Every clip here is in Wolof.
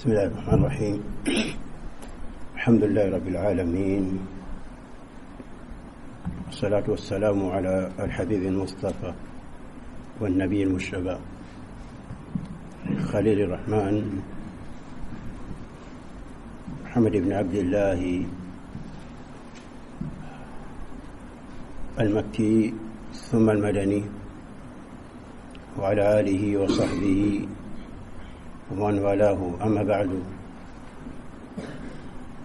بسم الله الرحمن الرحيم. الحمد لله رب العالمين، والصلاة والسلام على الحبيب المصطفى والنبي المجتبى خليل الرحمن محمد بن عبد الله المكي ثم المدني، وعلى آله وصحبه ومن والاه. أما بعد،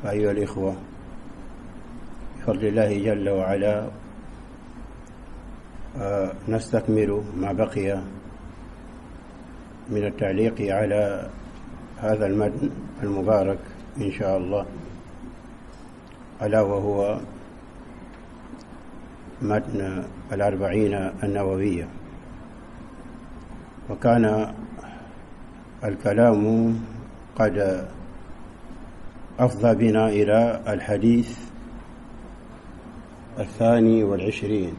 فأيها الإخوة، بفضل الله جل وعلا نستكمل ما بقي من التعليق على هذا المتن المبارك إن شاء الله، ألا وهو متن 40 النووية. وكان الكلام قد أفضى بنا إلى الحديث 22،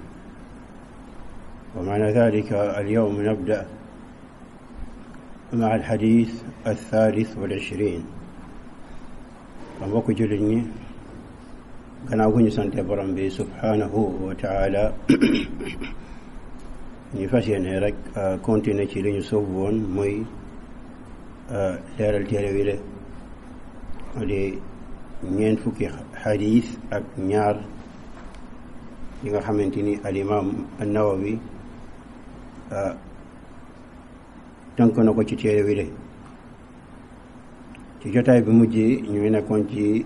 ومعنى ذلك اليوم نبدأ مع الحديث 23. mbokk jullit ñi, gannaaw gu ñu sante borom bi subhanahu wa ta'ala, ñu fas yéene rek continuer ci li ñu sóobu woon muy leeral téere wi le di 40 xadiis ak ñaar yi nga xamante ni al-imaam an-Nawawi tënk na ko ci téere wi le. ci jotaay bi mujj ñu ngi nekkoon ci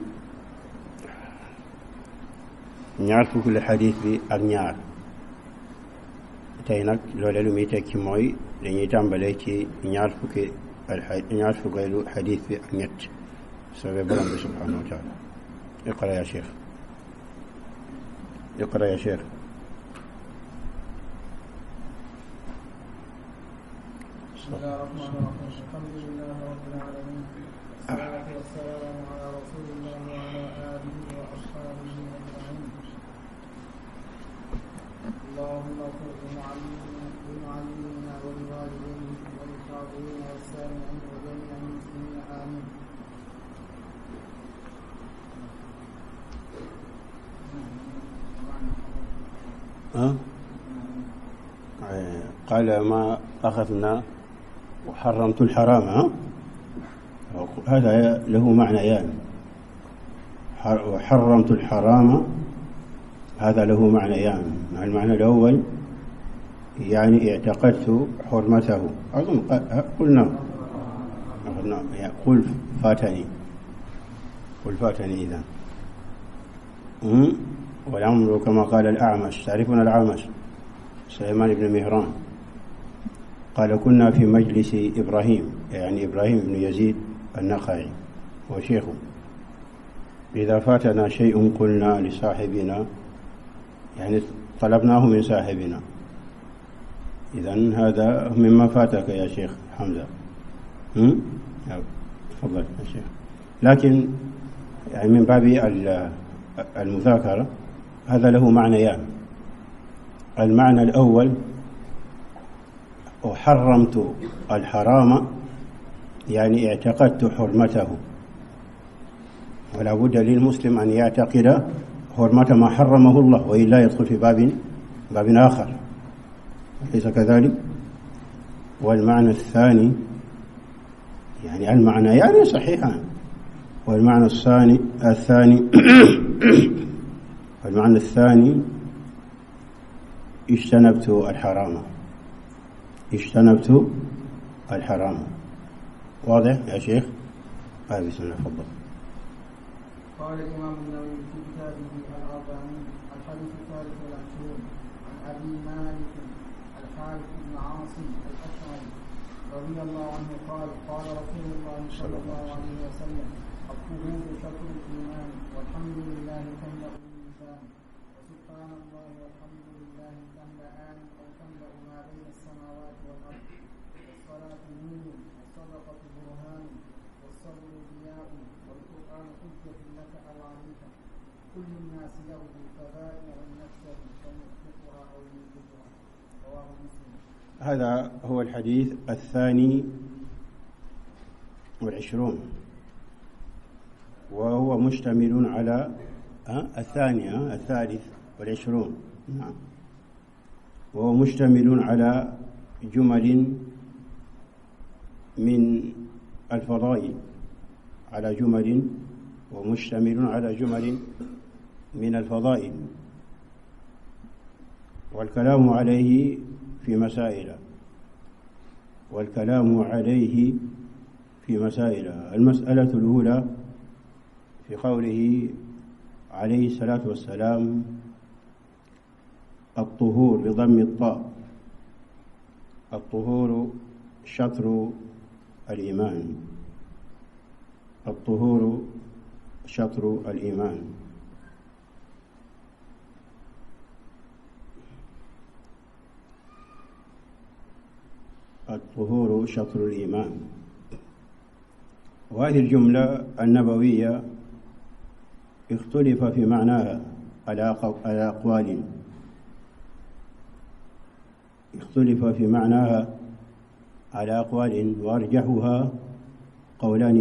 20 xadiis bi ak ñaar. tey nag loole lu muy tekki mooy dañuy tàmbalee ci 20 xadiis bi ak ñett soobee borom bi subhanahu wa taala. iqra ya cheikh, iqra ya cheikh. bismillahi rahmaani rahiim. alhamdulillahi rabbil aalamiin, wassalaatu wassalaamu alaa rasuulillahi wa alaa aalihi wa ashaabihi ajma'iin. allahumma ighfir لمعلمنا ولوالديه وللحاضرين والسامعين وجميع المسلمين آمين. قال ما أخذنا وحرمت الحرام، هذا له معنيان. وحرمت الحرام هذا له معنيان. المعنى الأول يعني اعتقدت حرمته، أظن قلنا قل فاتني إذن. والأمر كما قال الأعمش، تعرفون الأعمش سليمان بن مهران، قال كنا في مجلس إبراهيم، يعني إبراهيم بن يزيد النخعي وشيخه، إذا فاتنا شيء قلنا لصاحبنا، يعني طلبناه من صاحبنا. إذن هذا مما فاتك يا شيخ حمزة. تفضل يا شيخ. لكن يعني من باب المذاكرة هذا له معنيان. المعنى الأول وحرمت الحرام، يعني اعتقدت حرمته، ولا بد للمسلم أن يعتقد حرمة ما حرمه الله، وإلا يدخل في باب آخر، أليس كذلك؟ والمعنى الثاني، يعني المعنيان صحيحان، والمعنى الثاني والمعنى الثاني اجتنبت الحرام. واضح يا شيخ؟ بسم الله، تفضل. قال الإمام النووي في كتابه 40 الحديث 23 عن أبي مالك الحارث بن عاصم الأشعري رضي الله عنه قال قال رسول الله صلى الله عليه وسلم: الطهور شطر الإيمان، والحمد لله تملأ الميزان، وسبحان الله والحمد لله تملأان أو تملأ ما بين السماوات والأرض، والصلاة نور، والصدقة برهان، والصبر ضياء، والقرآن حجة لك أو عليك، كل الناس له فبائع نفسه فمطلقها أو يوجبها. رواه مسلم. هذا هو الحديث الثاني والعشرون، وهو مشتمل على الثالث والعشرون. نعم، وهو مشتمل على جمل من الفضائل، على جمل، ومشتمل على جمل من الفضائل، والكلام عليه في مسائل، المسألة الأولى في قوله عليه الصلاة والسلام: الطهور بضم الطاء، الطهور شطر الإيمان، الطهور شطر الإيمان. الطهور شطر الإيمان. وهذه الجملة النبوية اختلف في معناها على أقوال، اختلف في معناها على أقوال، وأرجحها قولان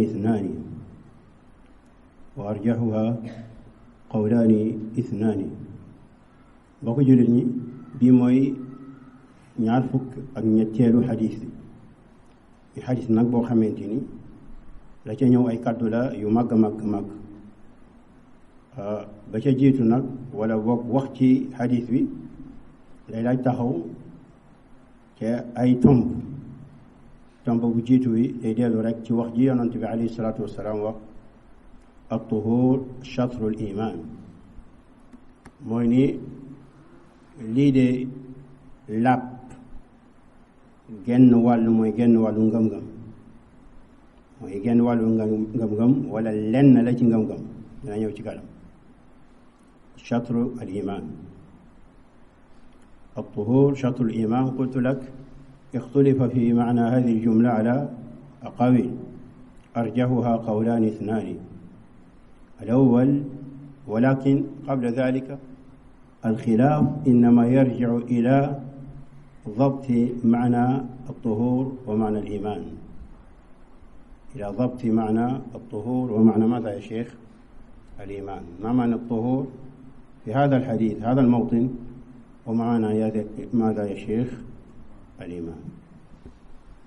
اثنان. boo jullit ñi bii mooy ñaar fukk ak ñetteelu xadis bi. xadis nag boo xamante ni la ca ñëw ay kàddu la yu màgg ba ca jiitu nag wala boog wax ci xadis bi lay laaj taxaw ca ay tomb bu jiitu wi day dellu rek ci wax ji yonent bi alayhi salaatu wassalaam wax: at-tuhur shatrul iman. mooy ni lii de làpp genn wàllu ngëm-ngëm, mooy genn wàllu ngëm-ngëm wala lenn la ci ngëm-ngëm. dina ñëw ci kanam. shatru al iman, الطهور شطر الإيمان. قلت لك اختلف في معنى هذه الجملة على أقاويل، أرجحها قولان اثنان. الأول، ولكن قبل ذلك الخلاف إنما يرجع إلى ضبط معنى الطهور ومعنى الإيمان، إلى ضبط معنى الطهور ومعنى ماذا يا شيخ؟ الإيمان. ما معنى الطهور في هذا الحديث، هذا الموطن، ومعنى ماذا يا شيخ؟ الإيمان.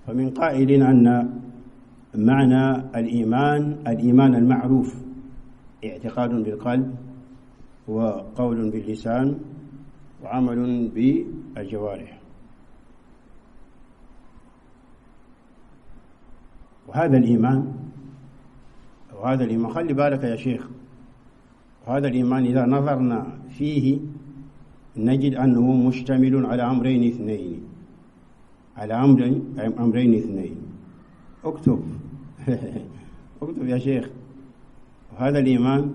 فمن قائل أن معنى الإيمان المعروف اعتقاد بالقلب وقول باللسان وعمل بالجوارح. وهذا الإيمان خلي بالك يا شيخ، وهذا الإيمان إذا نظرنا فيه نجد أنه مشتمل على أمرين اثنين، اكتب اكتب يا شيخ. وهذا الإيمان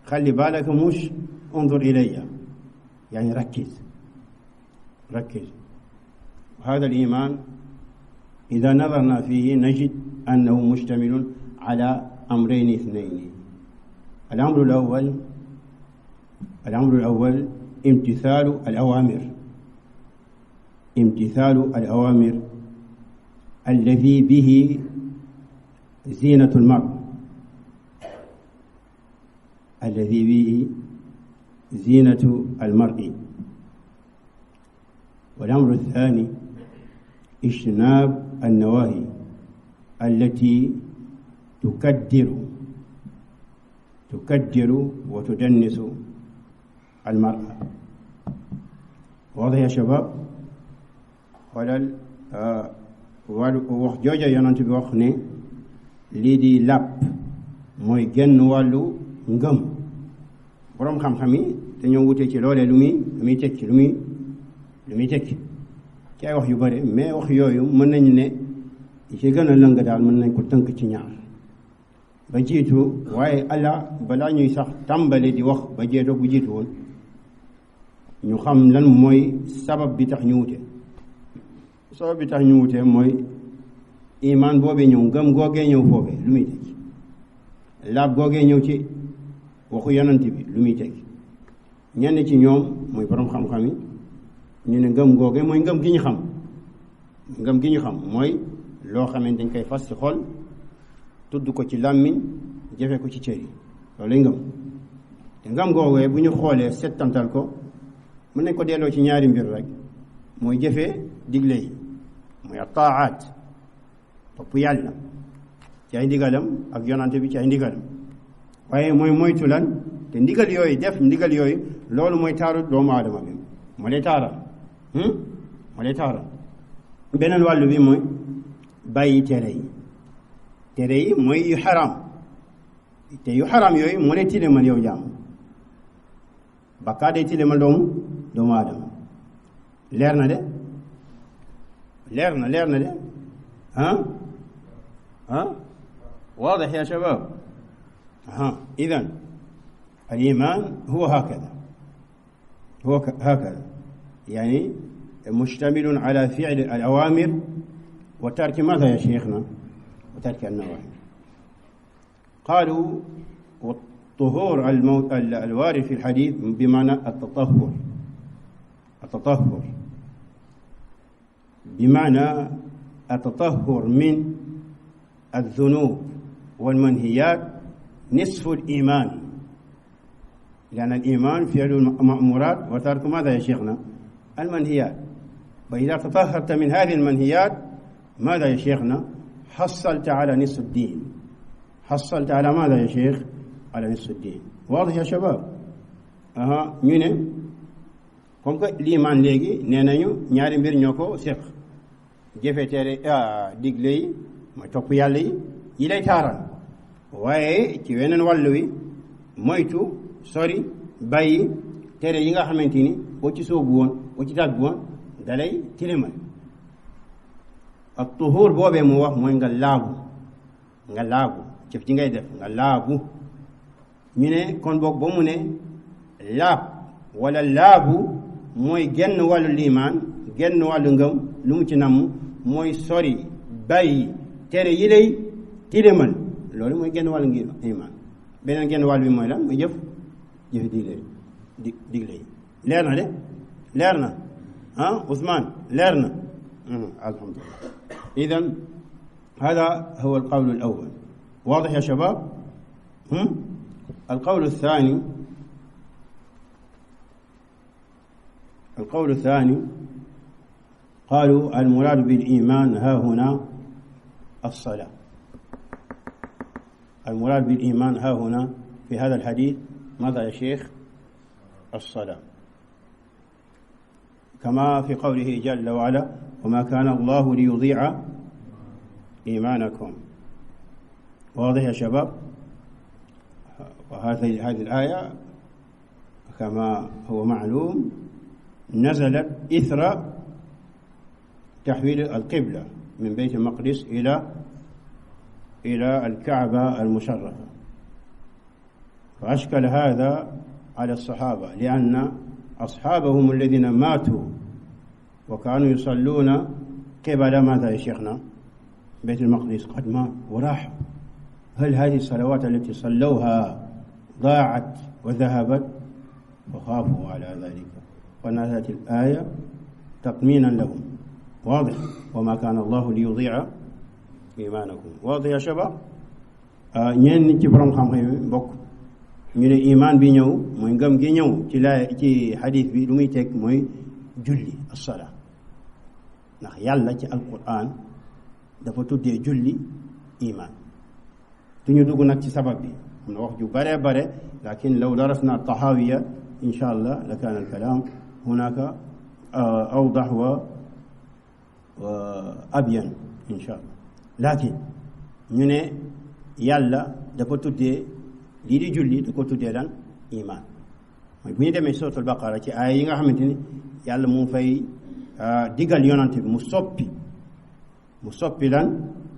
خلي بالك، مش انظر إلي، يعني ركز. وهذا الإيمان إذا نظرنا فيه نجد أنه مشتمل على أمرين اثنين. الأمر الأول امتثال الأوامر الذي به زينة المرء. والأمر الثاني اجتناب النواهي التي تكدر وتدنس المرأة. واضح يا شباب؟ wax jooja yonent bi wax ne lii di làpp mooy genn wàllu ngëm. boroom xam-xam yi dañoo wute ci loolee lu muy tekki ci ay wax yu bare, mais wax yooyu mën nañu ne ci gën a lëng daal mën nañ ko tënk ci ñaar. ba jiitu, waaye balaa ñuy sax tàmbali di wax ba jeetoo bu jiitu woon, ñu xam lan mooy sabab bi tax ñu wute. sabab bi tax ñu wute mooy iman boobee ñëw, ngëm googee ñëw foofee lu muy tekki, laab googee ñëw ci waxu yonent bi lu muy tekki. ñenn ci ñoom mooy borom xam-xam yi ñu ne ngëm googee mooy ngëm gi ñu xam mooy loo xamante dañ koy fas ci xol tudd ko ci làmmiñ jëfe ko ci cër yi loolu lay ngëm te ngëm googee bu ñu xoolee settantal ko mën nañ ko delloo ci ñaari mbir rek mooy jëfee digle yi mooy taaat topp yàlla ci ay ndigalam ak yonante bi ci ay ndigalam waaye mooy moytu lan te ndigal yooyu def ndigal yooyu loolu mooy taaru doomu aadama bi moo lay taaral moo lay taaral beneen wàllu bi mooy bàyyi tere yi mooy yu xaraam te yu xaraam yooyu moo lay tilimal yow jaam bakkaa day tilimal doomu aadama leer na de واضح يا شباب إذن الإيمان هو هكذا يعني مشتمل على فعل الأوامر وترك ماذا يا شيخنا وترك النواهي قالوا والطهور الوارد في الحديث بمعنى التطهر بمعنى التطهر من الذنوب والمنهيات نصف الإيمان لأن الإيمان فعل المأمورات وترك ماذا يا شيخنا المنهيات فإذا تطهرت من هذه المنهيات ماذا يا شيخنا حصلت على نصف الدين حصلت على ماذا يا شيخ على نصف الدين واضح يا شباب ñu ne comme que liimaan léegi nee nañu ñaari mbir ñoo ko séq jëfe tere digle yi mooy topp yàlla yi lay taaral waaye ci weneen wàllu wi moytu sori bàyyi tere yi nga xamante ni boo ci soobu woon boo ci tàbbi woon dalay tilimal ak tuhuur boobee mu wax mooy nga laabu jëf ci ngay def nga laabu ñu ne kon boog ba mu ne laab wala laabu mooy genn wàllu liimaan genn wàllu ngëm lu mu ci namm mooy sori bàyyi tere yi lay tilimal loolu mooy genn wàllu ngi iman beneen genn wàll bi mooy lan mooy jëfi digle yi leer na de leer na Ousmane leer na alhamdulillah idan هذا هو القول الأول واضح يا شباب القول الثاني قالوا المراد بالإيمان ها هنا الصلاة المراد بالإيمان ها هنا في هذا الحديث ماذا يا شيخ الصلاة كما في قوله جل وعلا وما كان الله ليضيع إيمانكم واضح يا شباب وهذه الآية كما هو معلوم نزلت إثر تحويل القبلة من بيت المقدس إلى الكعبة المشرفة فأشكل هذا على الصحابة لأن أصحابهم الذين ماتوا وكانوا يصلون قبل ماذا يا شيخنا بيت المقدس قد مات وراحوا هل هذه الصلوات التي صلوها ضاعت وذهبت فخافوا على ذلك فنزلت الآية تطمينا لهم واضح وما كان الله ليضيع إيمانكم واضح يا شباب ñenn ci borom xam-xam yi mbokk ñu ne iman bi ñëw mooy ngëm gi ñëw ci hadith bi lu muy teg mooy julli as-salaa ndax yàlla ci alquran dafa tuddee julli iman duñu dugg nag ci sabab bi am na wax ju bare bare lakin law darasna tahawiya insha allah la kaana alkalam hunaka awdah wa abyan insha allah lakin ñu ne yàlla dafa tuddee lii di julli da ko tuddee lan iman mooy bu ñu demee suratul baqara ci aaya yi nga xamante ni yàlla mu fay digal yonante bi mu soppi lan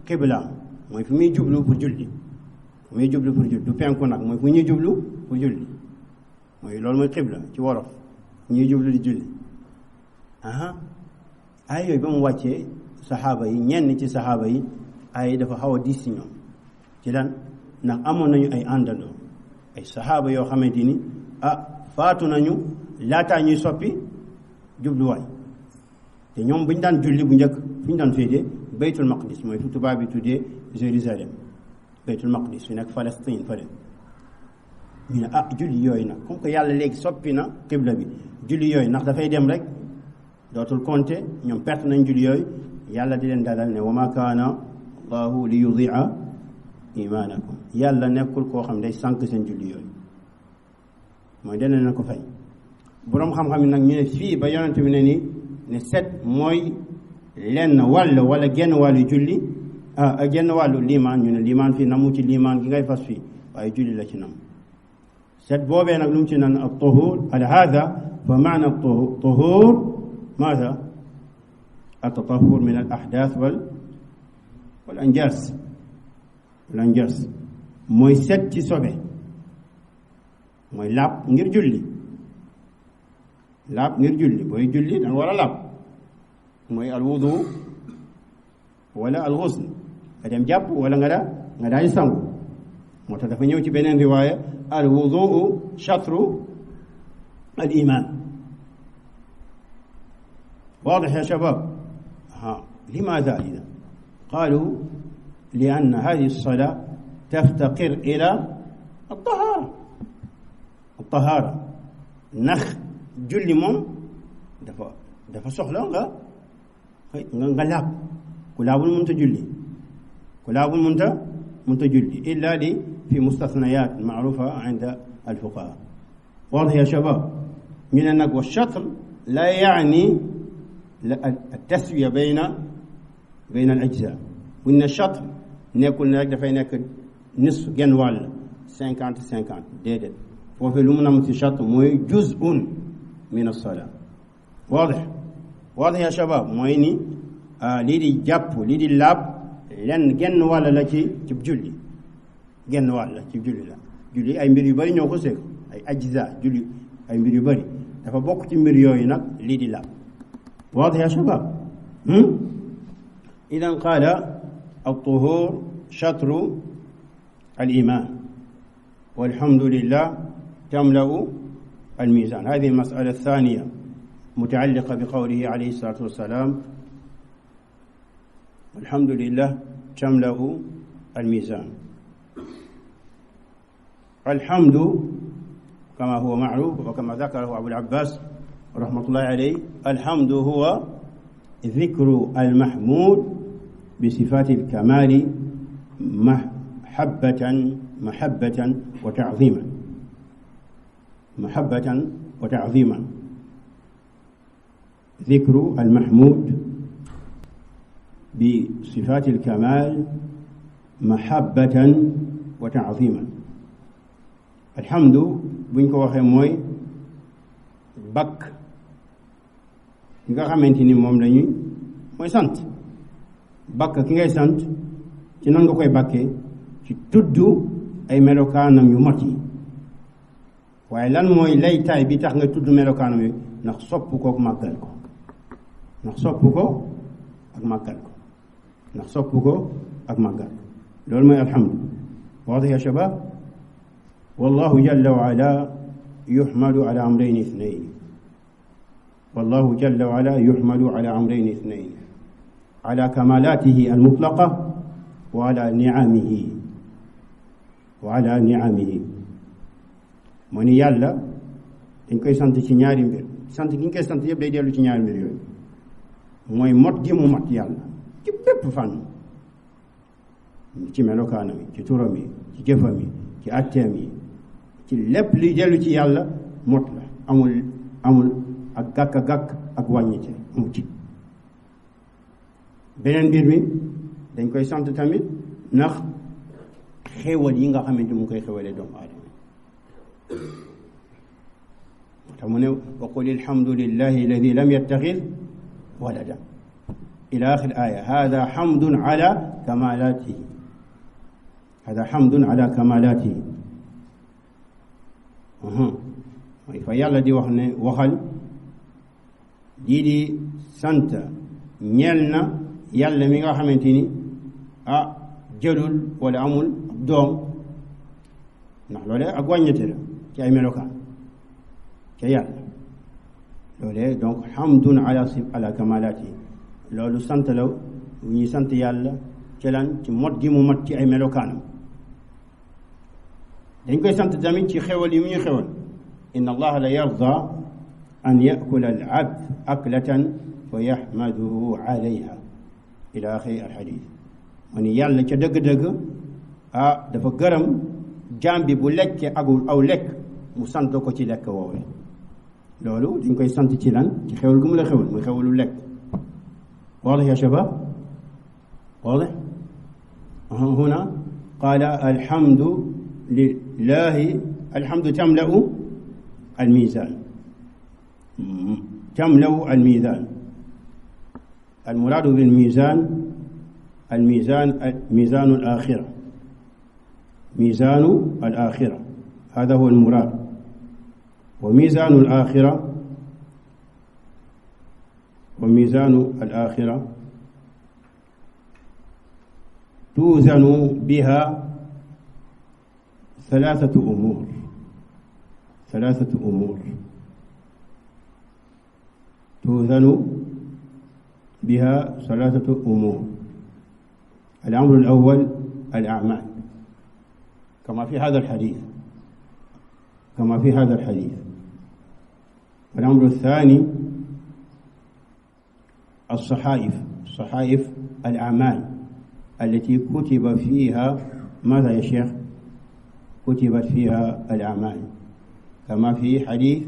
qiblaam mooy fu muy jublu pour julli du penku nag mooy fu ñuy jublu pour julli mooy loolu mooy qibla ci wolof ñuy jublu di julli aaya yooyu ba mu wàccee saxaaba yi ñenn ci saxaaba yi aaya dafa xaw a diis ci ñoom ci lan ndax amoon nañu ay àndandoo ay saxaaba yoo xamante ni faatu nañu laataa ñuy soppi jubluwaay te ñoom bu ñu daan julli bu njëkk fu ñu daan féetee baytul maqdis mooy fu tubaab bi tuddee Jérusalem baytul maqdis fi nekk Palestine fële ñu ne julli yooyu nag comme que yàlla léegi soppi na qibla bi julli yooyu ndax dafay dem rek dootul compter ñoom perte nañ julli yooyu yàlla di leen dalal ne wa ma kaana allahu li yudia imaanakum yàlla nekkul koo xam day sànq seen julli yooyu mooy dana leen ko fay boroom xam-xam yi nag ñu ne fii ba yonent bi ne ni ne set mooy lenn wàll wala genn wàllu julli genn wàllu liimaan ñu ne liimaan fii namu ci liimaan gi ngay fas fii waaye julli la ci nam set boobee nag lu mu ci nan al tuhur al hada fa maana tuhur maada التطهر من الأحداث والأنجاس mooy set ci sobe mooy laab ngir julli booy julli danga war a laab mooy alwudu wala alxusl nga dem jàpp wala nga daal di sangu moo tax dafa ñëw ci beneen riwaaya alwudu shatru al iman واضح يا شباب لماذا إذا قالوا لأن هذه الصلاة تفتقر إلى الطهارة نخ julli moom dafa soxla nga laab ku laabul mënta julli illa li fi mustathniyat ma'rufa 'inda al-fuqaha واضح يا شباب ñu ne nag wa shatr la يعني التسوية بين الأجزاء وإن الشطر nekkul ne rek dafay nekk nisf genn wàll 50-50 déedéet foofu lu mu nam ci shatr mooy juz'un min as-salat واضح يا شباب mooy ni lii di jàpp lii di laab lenn genn wàll la ci julli genn wàll la ci julli ay mbir yu bari ñoo ko seeg ay ajza julli ay mbir yu bari dafa bokk ci mbir yooyu nag lii di laab واضح يا شباب إذا قال الطهور شطر الإيمان والحمد لله تملأ الميزان هذه المسألة الثانية متعلقة بقوله عليه الصلاة والسلام الحمد لله تملأ الميزان الحمد كما هو معروف وكما ذكره أبو العباس رحمة الله عليه الحمد هو ذكر المحمود بصفات الكمال محبة وتعظيما ذكر المحمود بصفات الكمال محبة وتعظيما الحمد بنكو وخي موي bakk nga xamante ni moom lañuy mooy sant bakk ki ngay sant ci nan nga koy bakkee ci tudd ay melokaanam yu mat yi waaye lan mooy laytaay bi tax nga tudd melokaanam yi ndax sopp ko ak màggal ko loolu mooy alhamdu واضح يا شباب والله جل وعلا يحمد على أمرين اثنين والله جل وعلا يحمد على أمرين اثنين على كمالاته المطلقة وعلى نعمه من يالا dañ koy sant ci ñaari mbir sant gi ñu koy sant yëpp day dellu ci ñaari mbir yooyu mooy mot gi mu mat yàlla ci bépp fànn ci melokaanam yi ci turam yi ci jëfam yi ci atteem yi ci lépp li dellu ci yàlla mot la amul ak gàkk ak wàññite amu ci beneen mbir mi dañ koy sant tamit ndax xéewal yi nga xamante mu ngi koy xéewalee doomu aadama tax mu ne wa qul alhamdulillahi alladi lam yattaxid walada ila axir aya hada hamdun ala kamalatihi mooy fa yàlla di wax ne waxal lii di sant ñeel na yàlla mi nga xamante ni jëlul wala amul doom ndax loolee ak wàññete la ci ay melokaan ca yàlla loolee donc hamdun ala kamalaati loolu sant la ñuy sant yàlla ci lan ci mot gi mu mat ci ay melokaanam dañ koy sant tamit ci xewal yi mu ñu xewal inna allaha la yarda an yakula al abd aklatan fa yaxmaduhu alayha ila axiri al xadis ma ni yàlla ca dëgg-dëgg dafa gërëm jaam bi bu lekkee aw lekk mu sant ko ci lekk woowee loolu dañ koy sant ci lan ci xewal gu mu la xewal muy xewalu lekk واضح يا شباب واضح هنا قال الحمد لله الحمد تملأ الميزان تملأ الميزان المراد بالميزان ميزان الآخرة ميزان الآخرة هذا هو المراد وميزان الآخرة توزن بها ثلاثة أمور توزن بها ثلاثة أمور الأمر الأول الأعمال كما في هذا الحديث الأمر الثاني الصحائف الأعمال التي كتب فيها ماذا يا شيخ؟ كتبت فيها الأعمال كما في حديث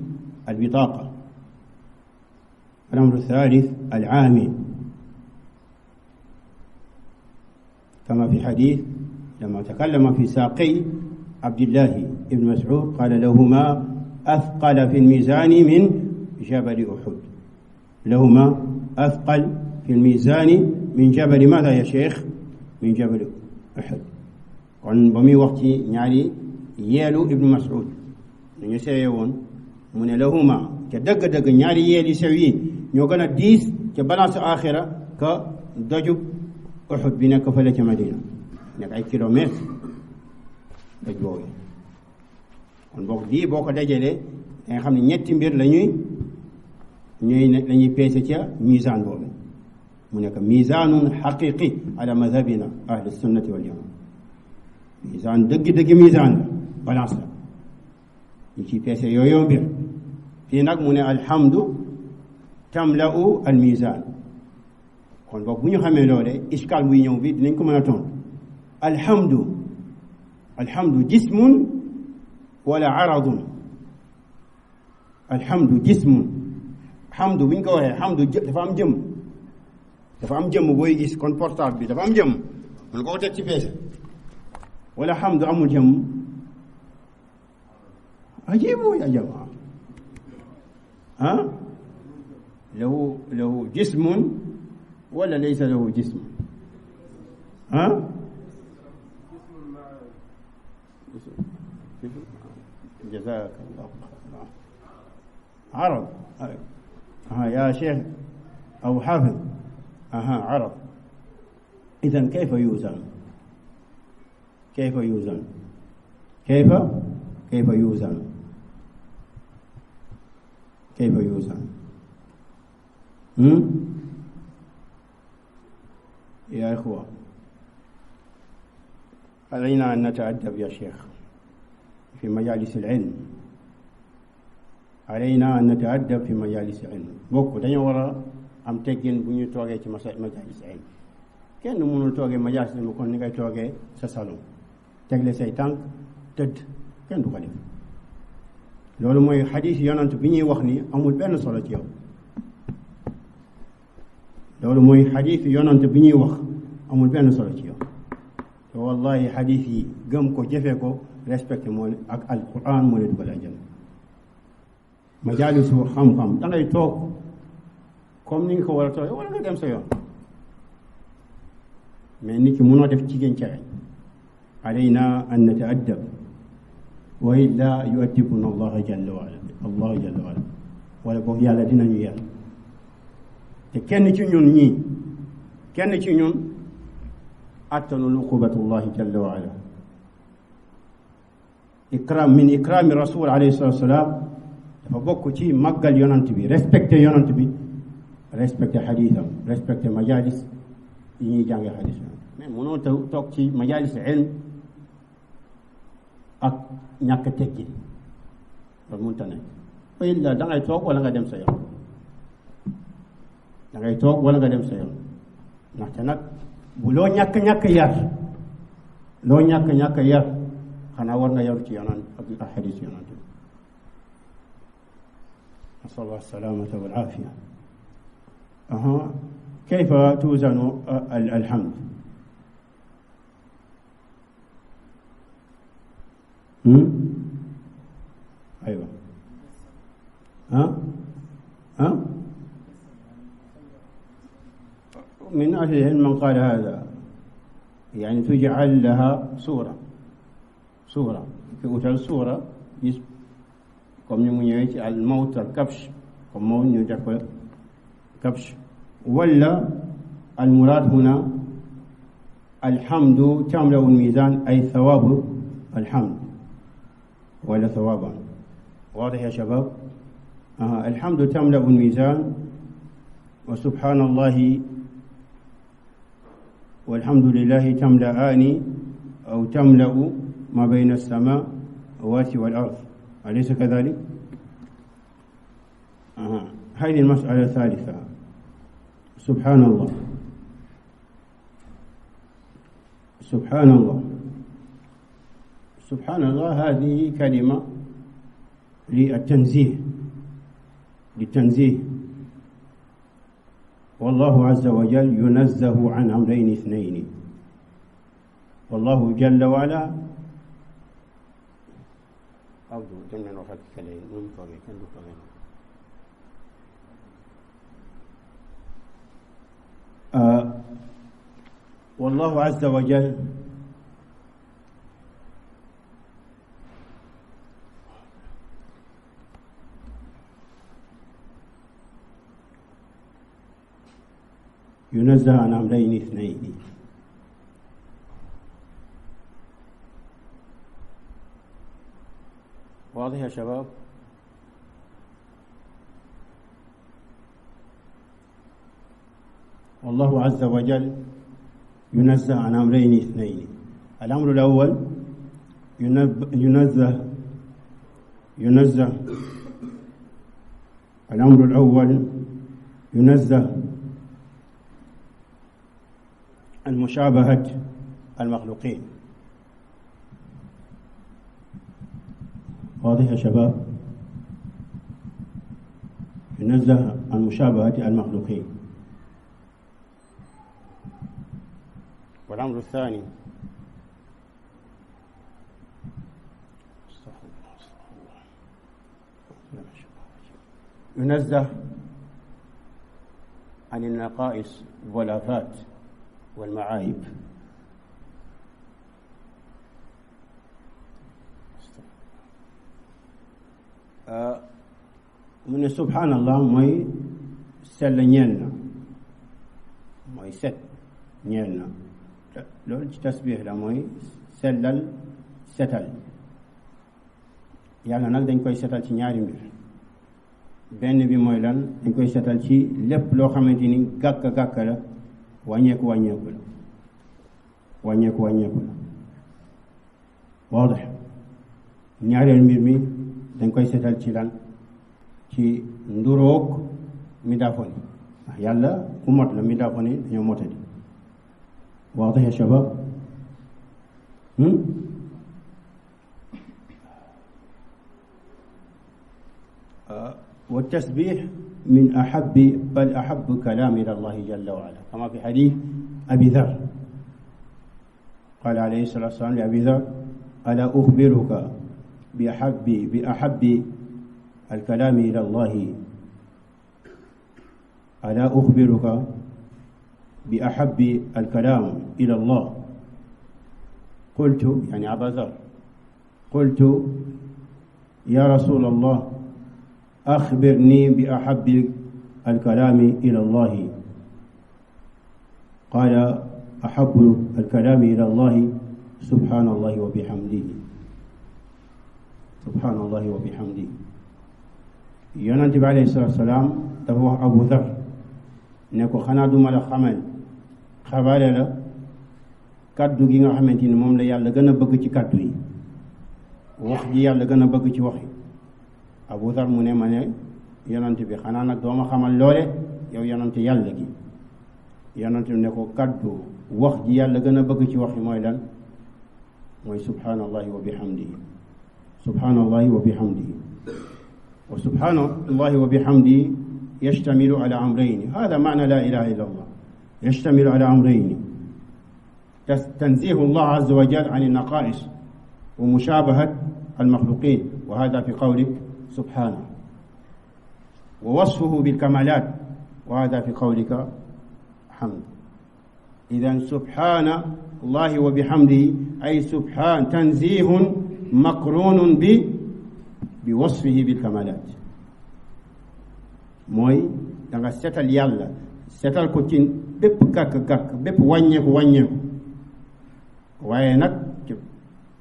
البطاقة الأمر الثالث العامل كما في حديث لما تكلم في ساقي عبد الله بن مسعود قال لهما أثقل في الميزان من جبل أحد لهما أثقل في الميزان من جبل ماذا يا شيخ؟ من جبل أحد kon ba muy wax ci ñaari yeelu ibnu mas'ud ñu seeye woon mu ne lahuma ca dëgg-dëgg ñaari yeel yi sew yi ñoo gën a diis ca balance axira ka dojub Uhud bi nekk fële ca Madina nekk ay kilomètres doj boobu kon boog lii boo ko dajalee da nga xam ne ñetti mbir lañuy peese ca misaan boobu mu nekk misaanun xaqiqi ala madhabina ahli sunnati wal jamaa misaan dëgg-dëgg misaan la balance la ñu ciy peese yooyu mbir fii nag mu ne alhamdu tamla'u al misaan kon boog bu ñu xamee loole iskaal buy ñëw bi dinañ ko mën a tontu alhamdu jismun wala aradun alhamdu jismun hamdu bu ñu ko waxee hamdu dafa am jëmm booy gis kon portable bi dafa am jëmm mën ko teg ci peese wala hamdu amul jëmm ajibu ya jamaa lahu jismun wala laysa lahu jism جزاك الله خيرا عرض يا شيخ أو حافظ عرض إذن كيف يوزن كيف يوزن يا إخوة علينا أن نتأدب يا شيخ في مجالس العلم علينا أن نتأدب في مجالس العلم bokk dañoo war a am teggin bu ñu toogee ci majalis ilm kenn mënul toogee majalis ilm kon ni ngay toogee sa salon tegle say tànk tëdd kenn du ko def loolu mooy xadiis yonant bi ñuy wax ni amul benn solo ci yow loolu mooy xadiis yonant bi ñuy wax amul benn solo ci yow te wallahi xadiis yi gëm ko jëfe ko respecté moo ak alquran moo leen dugal àjjana majaalisu xam-xam da ngay toog comme ni nga ko war a toogee wala nga dem sa yoon mais nit ki mënoo def jigéen cere alayna an nata'addab wa illa yu'addibuna allah jalla wa ala wala boog yàlla dinañu yàlla te kenn ci ñun attanul uqubatullahi jalla wa ala min ikrami rasul alayhi salatu wasalaam dafa bokk ci màggal yonant bi respecté yonant bi respecté xadiisam respecté majalis yi ñuy jàngee xadiis mais mënoo toog ci majalis ilm ak ñàkk teggin loolu mënta nekk fa illa da ngay toog wala nga dem sa yoon da ngay toog wala nga dem sa yoon ndaxte nag bu loo ñàkk yar loo ñàkk yar xanaa war nga yaru ci yonant ak xadis yonant bi nasallah salaamata wal aafiya kayfa tuuzanu alhamd aywa من أهل العلم من قال هذا يعني تجعل لها صورة في أوتال صورة comme ni mu ñëwee ci al mawt al kabsh comme moom ñu def ko kabsh wala al murad huna alhamdu tamla al mizan ay thawabu alhamd ولا ثوابا واضح يا شباب الحمد تملأ الميزان وسبحان الله والحمد لله تملأان أو تملأ ما بين السماوات والأرض أليس كذلك؟ هذه المسألة الثالثة سبحان الله سبحان الله سبحان الله هذه كلمة للتنزيه والله عز وجل ينزه عن أمرين اثنين والله جل وعلا والله عز وجل ينزه عن أمرين اثنين واضح يا شباب؟ والله عز وجل ينزه عن أمرين اثنين الأمر الأول ينزه الأمر الأول ينزه عن مشابهة المخلوقين واضح يا شباب؟ ينزه عن مشابهة المخلوقين والأمر الثاني ينزه عن النقائص والآفات والمعايب من سبحان الله mooy sell ñeel na mooy set ñeel na loolu ci tasbih la mooy sellal setal yàlla nag dañ koy setal ci ñaari mbir benn bi mooy lan dañ koy setal ci lépp loo xamante ni gàkk la wàññeeku la waadax ñaareel mbir mi dañ koy setal ci lan ci nduroog mi daafoni ndax yàlla ku mot la mi daafoni dañoo motadi waadax ya shabab والتسبيح من بل أحب كلام إلى الله جل وعلا كما في حديث أبي ذر قال عليه الصلاة والسلام لأبي ذر ألا أخبرك بأحب الكلام إلى الله ألا أخبرك بأحب الكلام إلى الله قلت يعني أبا ذر قلت يا رسول الله أخبرني بأحب الكلام إلى الله قال أحب الكلام إلى الله سبحان الله وبحمده سبحان الله وبحمده yonent bi alayhi salaatu salaam dafa wax Abu Dhar ne ko xanaa duma la xamal xabaare la kaddu gi nga xamante ni moom la yàlla gën a bëgg ci kaddu yi wax ji yàlla gën a bëgg ci wax yi. Abu Dhar mu ne ma ne yonent bi xanaa nag dooma xamal loole yow yonent yàlla gi. yonent bi ne ko kaddu wax ji yàlla gën a bëgg ci wax yi mooy lan mooy subhanallahi wa bihamdihi subhanallahi wa bihamdihi wa subhanallahi wa bihamdihi yashtamilu ala amrayni hada maana la ilaha illa allah yashtamilu ala amrayni tanzihu allah azza wa jalla an an-naqais wa mushabahat al-makhluqin wa hada fi qawlik subhanahu wa wasfuhu bil kamalat wa hada fi qawlika hamd. إذن سبحان الله وبحمده أي سبحان تنزيه مقرون بوصفه بالكمالات mooy da nga setal yàlla setal ko ci bépp gàkk-gàkk bépp wàññeeku waaye nag ci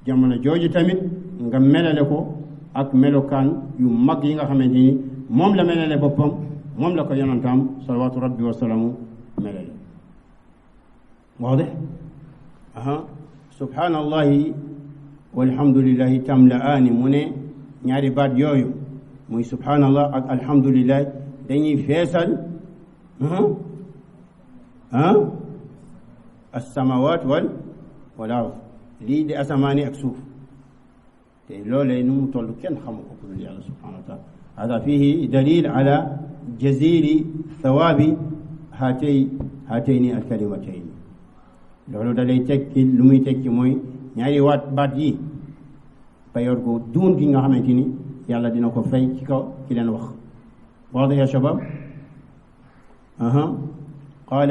jamono jooju tamit nga melale ko ak melokaan yu mag yi nga xamante ni moom la melale boppam moom la ko yonantaam salawaatu rabbi wa salaamu melale. واضح؟ سبحان الله والحمد لله تملأان من ñaari baat yooyu muy subhanallah ak alhamdulillah dañuy feesal as-samawat wal ard lii di asamaani ak suuf te loolee nu mu toll kenn xamu ko pour yàlla subhanahu wa taala. hada fihi dalil ala jazili thawabi hatayni alkalimatayn. loolu da lay tekki lu muy tekki mooy ñaari baat yi payoor ko duun gi nga xamante ni yàlla dina ko fay ci kaw ki leen wax. واضح يا شباب؟ قال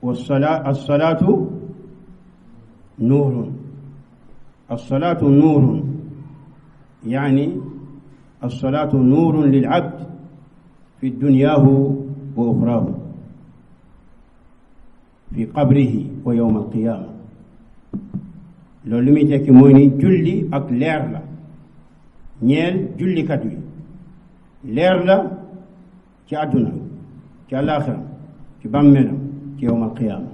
الصلاة نور. الصلاة نور يعني الصلاة نور للعبد في دنياه وأخراه في قبره ويوم القيامة. loolu muy tekki mooy ni julli ak leer la ñeel jullikat wi leer la ci àdduna ci àllaaxira ci bàmmeelam ci yawmal qiyaama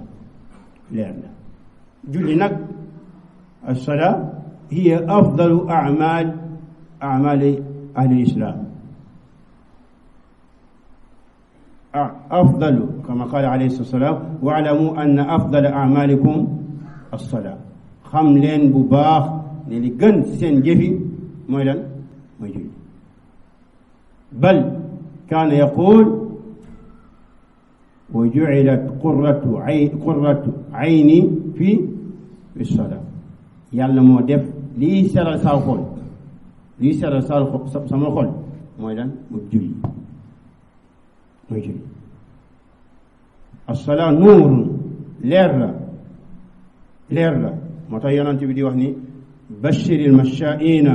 leer la. julli nag as-salaa hiya afdalu a'maali ahli al-islaam afdalu kama qaala alayhi salaam wa'lamu anna afdala a'maalikum as-salaa. xam leen bu baax ne li gën ci seen jëfi mooy lan mooy julli. bal kaana yaquul wa ju'ilat qurratu ayni fi as-salaa. yàlla moo def lii seral sa xol lii seral sama xol mooy lan mooy julli mooy julli. as-salaa nuurun leer la moo tax yonent bi di wax ni bashiri al-mashaa'iina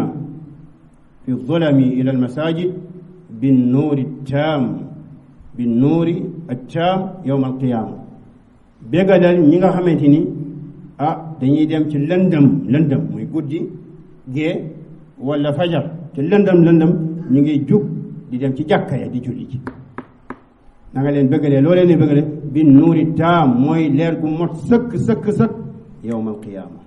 fi zulami ila al-masaajid bin-nuuri at-taam yawm al-qiyaama. bégalal ñi nga xamante ni dañuy dem ci lëndëm muy guddi gee wala fajar te lëndëm ñu ngi jug di dem ci jàkka ya di julli ci. na nga leen bégalee loo leen di bégalee bin-nuuri at-taam mooy leer gu mot sëkk yawm al-qiyaama.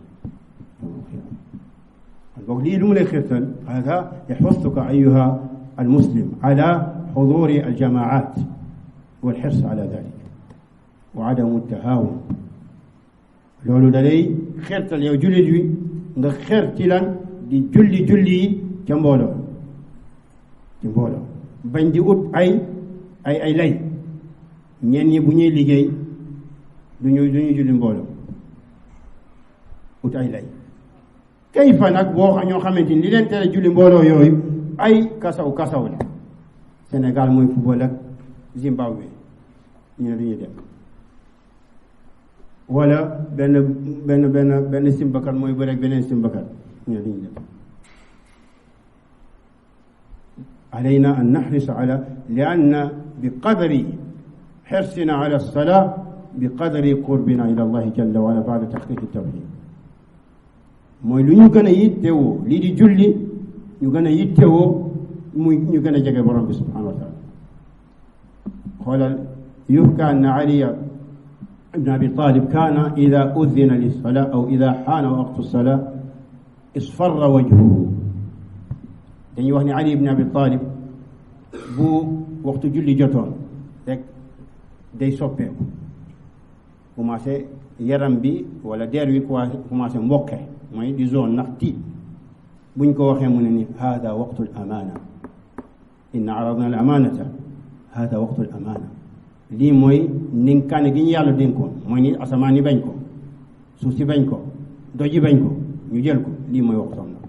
donc lii lu mu lay xirtal hada yaxusuka ayuha almuslim ala xuduri aljamaat walxirs ala dalik wa adamu tahawun. loolu da lay xirtal yow jullit wi nga xer ci lan di julli yi ca mbooloo bañ di ut ay lay. ñenn ñi bu ñuy liggéey duñu julli mbooloo ut ay lay. kayfa nag boo ñoo xamante ni li leen tere julli mbooloo yooyu ay kasaw la. Sénégal mooy football ak Zimbabwe ñu ne duñuy dem wala benn simbakat mooy bëre ak beneen simbakat ñu ne duñuy dem. علينا أن نحرص على لأن بقدر حرصنا على الصلاة بقدر قربنا إلى الله جل وعلا بعد تحقيق التوحيد. mooy lu ñu gën a yittewoo lii di julli ñu gën a yittewoo muy ñu gën a jege borom bi subhanahu wa taala. xoolal yuhka anna aliya ibn abi talib kaana ida udina lissalaa aw ida xaana waqtu salaa isfarra wajhuhu dañuy wax ni Ali ibn Abi Talib bu waxtu julli jotoon rek day soppeeku commencé yaram bi wala der wi commencé mbokke mooy di zone ndax tiit buñ ko waxee mu ne ni hada waqtu al amana inna aradna al amanata hada waqtu al amana lii mooy ndénkaane gi ñu yàlla dénkoon mooy ni asamaan yi bañ ko suuf si bañ ko doj yi bañ ko ñu jël ko lii mooy waxtoom nag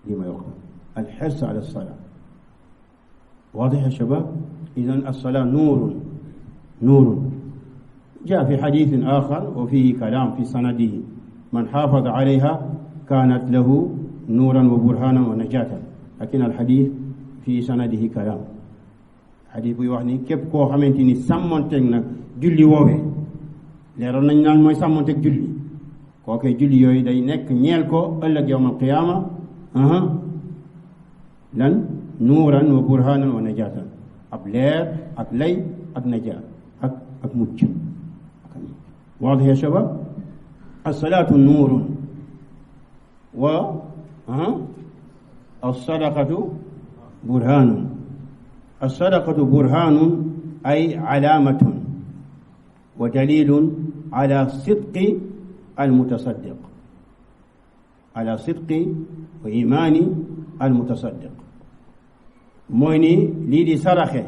lii mooy waxtoom al hirs ala salaa واضح يا شباب إذن الصلاة نور جاء في حديث آخر وفيه كلام في سنده من حافظ عليها كانت له نورا وبرهانا ونجاة لكن الحديث في سنده كلام حديث يوحني كيف كو خامتيني سامونتك نك جولي ووي ليرون نان نان موي سامونتك جولي كوكي جولي يوي داي نيك ñeel ko ëlëk yawmal qiyamah lan نورا وبرهانا ونجاة أبلير أبلي أبنجاة أبمج واضح يا شباب الصلاة نور و الصدقة برهان الصدقة برهان أي علامة ودليل على صدق المتصدق على صدق وإيمان المتصدق mooy ni lii di saraxe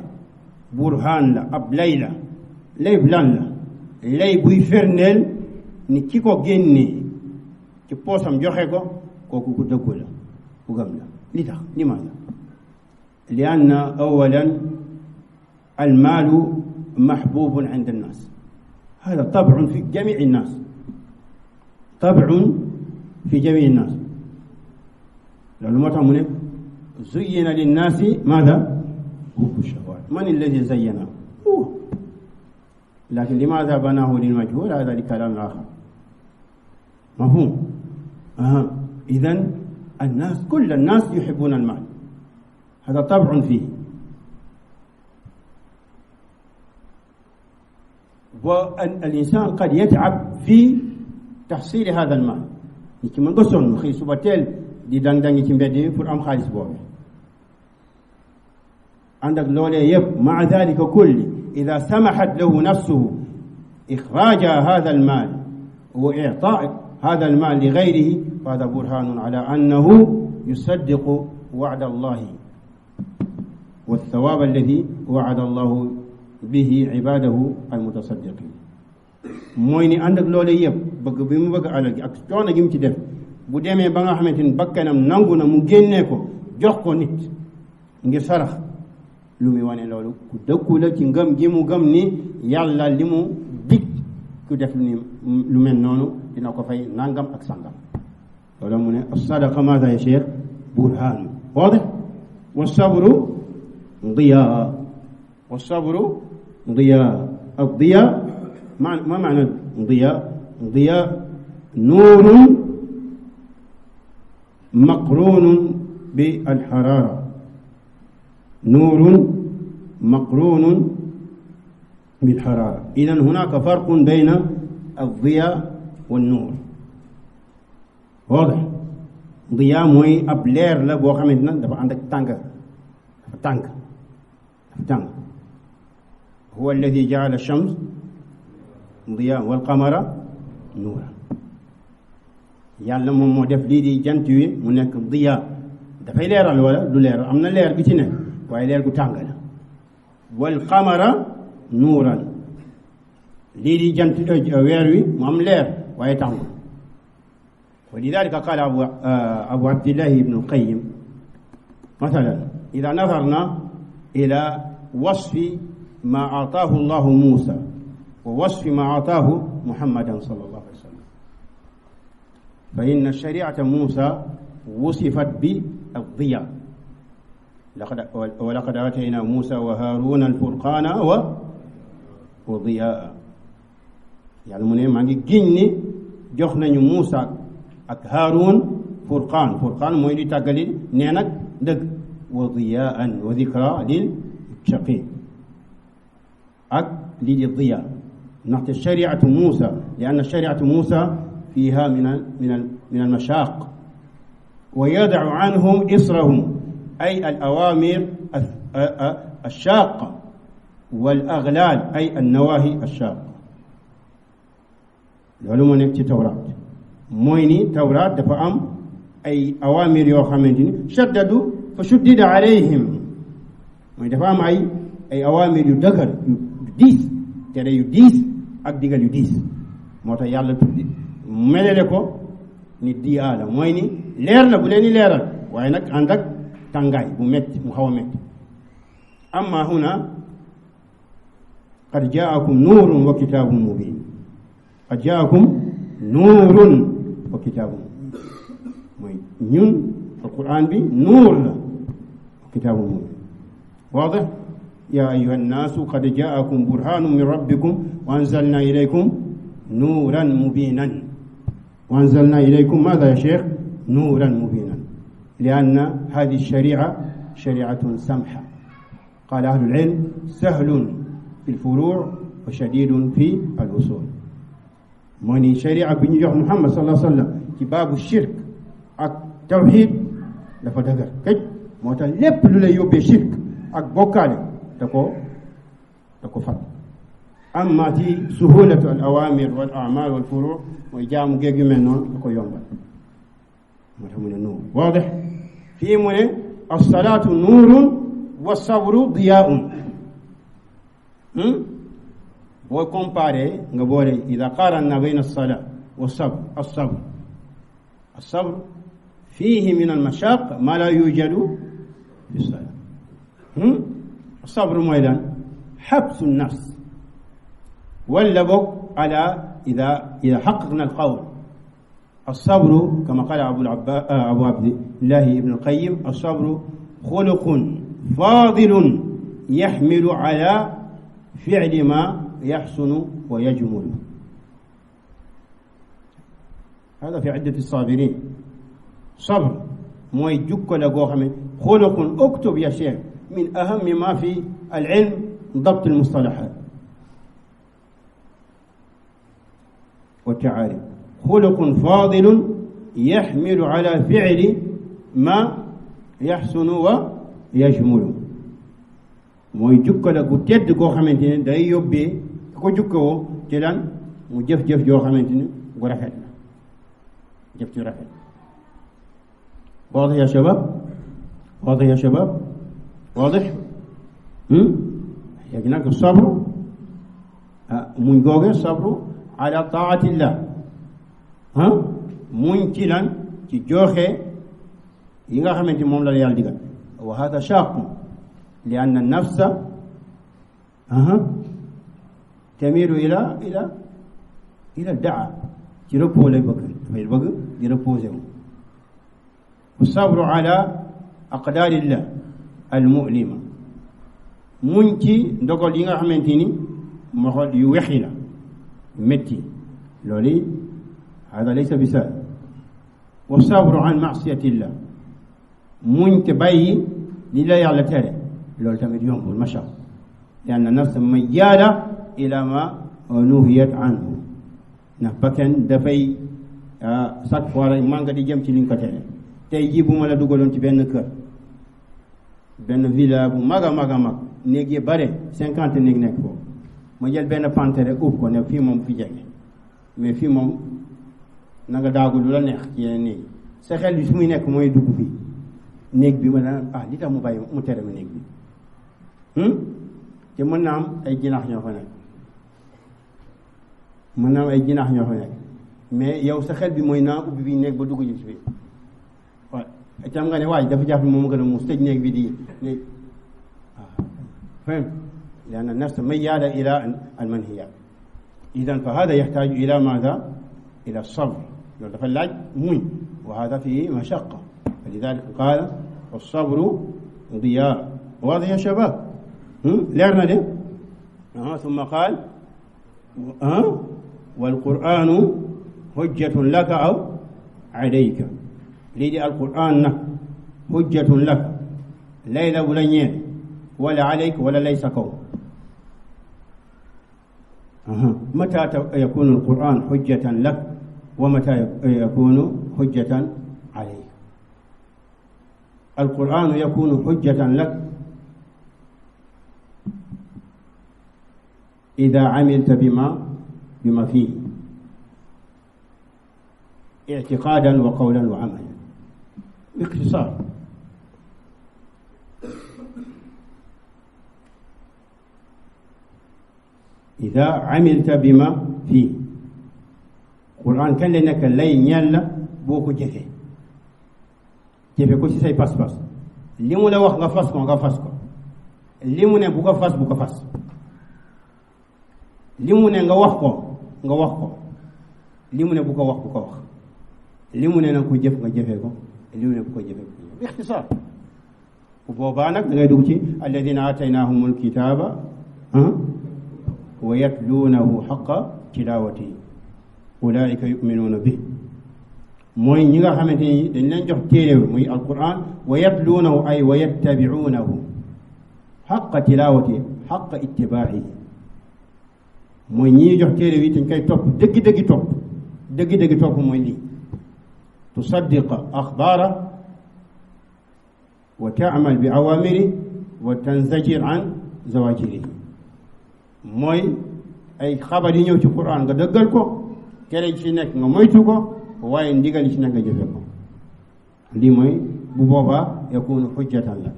burhaan la ab lay la lay lan la lay buy firndeel ni ki ko génnee ci poosam joxe ko kooku ku dëggu la ku gëm la li tax limaada li anna awalan almaalu mahbubun inda annas hada tab'un fi jami'i annas tab'un fi jami'i annas loolu moo tax mu ne زين للناس ماذا؟ حب الشهوات من الذي زينه؟ هو لكن لماذا بناه للمجهول؟ هذا لكلام آخر مفهوم؟ إذن الناس كل الناس يحبون المال هذا طبع فيه والإنسان قد يتعب في تحصيل هذا المال نيكي من قصون خي سبتيل دي دانغ ci mbedd yi pour am xaalis boobu عندك لولي يب مع ذلك كله إذا سمحت له نفسه إخراج هذا المال وإعطاء هذا المال لغيره فهذا برهان على أنه يصدق وعد الله والثواب الذي وعد الله به عباده المتصدقين مويني عندك لولي يب بق بيم بق على أكتونا جمتي دف bu demee ba nga xamante ni bakkanam nangu na mu génnee ko jox ko nit ngir sarax lu muy wane loolu ku dëkku la ci ngëm gi mu gëm ni yàlla li mu dig ku def lu mel noonu dina ko fay nangam ak sangam loolu mu ne as-sadaqa maada ya cheikh burhaan واضح والصبر ضياء والصبر ضياء الضياء ما معنى ضياء ضياء نور مقرون بالحرارة نور مقرون بالحرارة إذن هناك فرق بين الضياء والنور واضح ضياء موي أبلير لا بو خامتنا دابا عندك تانك هو الذي جعل الشمس ضياء والقمر نورا yàlla moom moo def lii di jant wi mu nekk diya dafay leeral wala du leeral am na leer gi ci nekk waaye leer gu tàng la wal qamara nuuran lii di jant weer wi mu am leer waaye tàngul ولذلك قال أبو عبد الله بن القيم مثلا إذا نظرنا إلى وصف ما أعطاه الله موسى ووصف ما أعطاه محمدا صلى الله عليه وسلم فإن شريعة موسى وصفت بالضياء ولقد آتينا موسى وهارون الفرقان وضياء يعني من ما نجي جيني جوخنا موسى ak Haarun furqaan mooy di tàggali nee nag dëgg wa diyaan wa dikra lil muttaqin ak lii di diya ndaxte shariatu Muusa li anna shariatu Muusa fiha min al mashaq ويضع عنهم إصرهم أي الأوامر الشاقة والأغلال أي النواهي الشاقة. لولو ما نكتي توراة مويني توراة دفع أم أي أوامر يو خامنتيني شددوا فشدد عليهم موي دفع أم أي أوامر يدغر يديس ترى يديس ak digal yu diis moo tax yàlla tuddi melele ko ni diyaala mooy ni leer na bu leen di leeral waaye nag ànd ak tàngaay bu metti mu xaw a metti amma huna qad jaakum nuurun wa kitaabun mubin qad jaakum nuurun wa kitaabun mubin mooy ñun alquran bi nuur la wa kitaabun mubin واضح يا أيها الناس قد جاءكم برهان من ربكم وأنزلنا إليكم نورا مبينا وأنزلنا إليكم ماذا يا شيخ نورا مبينا لأن هذه الشريعة شريعة سمحة قال أهل العلم سهل في الفروع وشديد في الأصول موني شريعة بنجح محمد صلى الله عليه وسلم كباب الشرك التوحيد لفتذكر كي موتا لب لولا يوبي شرك ak bokkaale da ko fat amma ci suhulatu al awamir wal a'mal wal furu' mooy jaamu géeg yu mel noonu da ko yombal moo tax mu ne nuur waadix fii mu ne as-salaatu nuurun wa sabru diyaa'un boo comparé nga boole ida qaranna bayna as-salaat wa sabr as-sabr as-sabr fiihi min al-mashaaq ma la yujadu fi as-salaat الصبر مويلان حبس النفس ولا بق على إذا حققنا القول الصبر كما قال أبو عبد الله ابن القيم الصبر خلق فاضل يحمل على فعل ما يحسن ويجمل هذا في عدة الصابرين صبر موي جوك لغو خامي خلق اكتب يا شيخ من أهم ما في العلم ضبط المصطلحات والتعاريف خلق فاضل يحمل على فعل ما يحسن ويجمل موي جوك لا غو تيد غو خامتيني داي يوبي كو جوكو تي لان مو جيف جو خامتيني غو رافet جيف جو رافet واضح يا شباب واضح يا شباب واضح يجناك الصبر من جوجه الصبر على طاعة الله منكلا تجوخه يغا خامتي موم لا يال ديغال وهذا شاق لأن النفس تميل إلى الدعاء تربو لي بك فيل بك يربوزو والصبر على أقدار الله المؤلمة منتي دوغول ييغا خامتيني مخول يو وخي لا متي لولي هذا ليس بسهل والصبر عن معصية الله منت باي للا يالا تري لول تامت يوم المشاق لأن النفس ميالة إلى ما نهيت عنه نفبكن دفاي ساك فوارا مانغا دي جيم تي لين كو تري تاي جي بوما لا دوغالون تي بن كër benn villa bu mag néeg yi bare 50 néeg nekk foofu ma jël benn pantere ub ko ne fii moom fi jege mais fii moom na nga daagu lu la neex ci yeneen néeg sa xel bi su muy nekk mooy dugg fii néeg bi ma daan li tax mu bàyyi mu tere ma néeg bi te mën naa am ay jinax ñoo fa nekk mën naa am ay jinax ñoo fa nekk mais yow sa xel bi mooy naa ubbi bi néeg ba dugg ji ci biir tam nga ne waaj dafa jàpp moom gën a muus tëj néeg bi di néeg فهم لأن النفس ميالة إلى المنهيات إذن فهذا يحتاج إلى ماذا إلى الصبر فاللاج مي وهذا فيه مشقة فلذلك قال الصبر ضياء واضح يا شباب لأرنا ليه ثم قال والقرآن حجة لك أو عليك لدي القرآن حجة لك ليلة ولنين ولا عليك ولا ليس كون متى يكون القرآن حجة لك ومتى يكون حجة عليك القرآن يكون حجة لك إذا عملت بما فيه اعتقادا وقولا وعملا باختصار. إذا عملت بما فيه القرآن كان لنك لي نيال بوكو جفه ko ci say pas-pas li mu la wax nga fas ko li mu ne bu ko fas li mu ne nga wax ko li mu ne bu ko wax li mu ne na ko jëf nga jëfee ko li mu ne bu ko jëfee ko bi ixtisaar bu boobaa nag da ngay dugg ci alladina ataynahumul kitaaba wa yatluunahu xaqa tilawati ulaika yuminuuna bi mooy ñi nga xamante ni dañ leen jox téere muy alquran wa yatluunahu ay wa yattabiuunahu xaqa tilawati xaqa ittibaahi mooy ñi jox téere wi dañ koy topp dëgg-dëgg topp mooy lii tusaddiqa axbaara wa taamal bi awamiri wa tanzajir an zawajiri mooy ay xabar yi ñëw ci quran nga dëggal ko tere ci nekk nga moytu ko waaye ndigal ci nekk nga jëfe ko lii mooy bu boobaa yakunu xujjatan la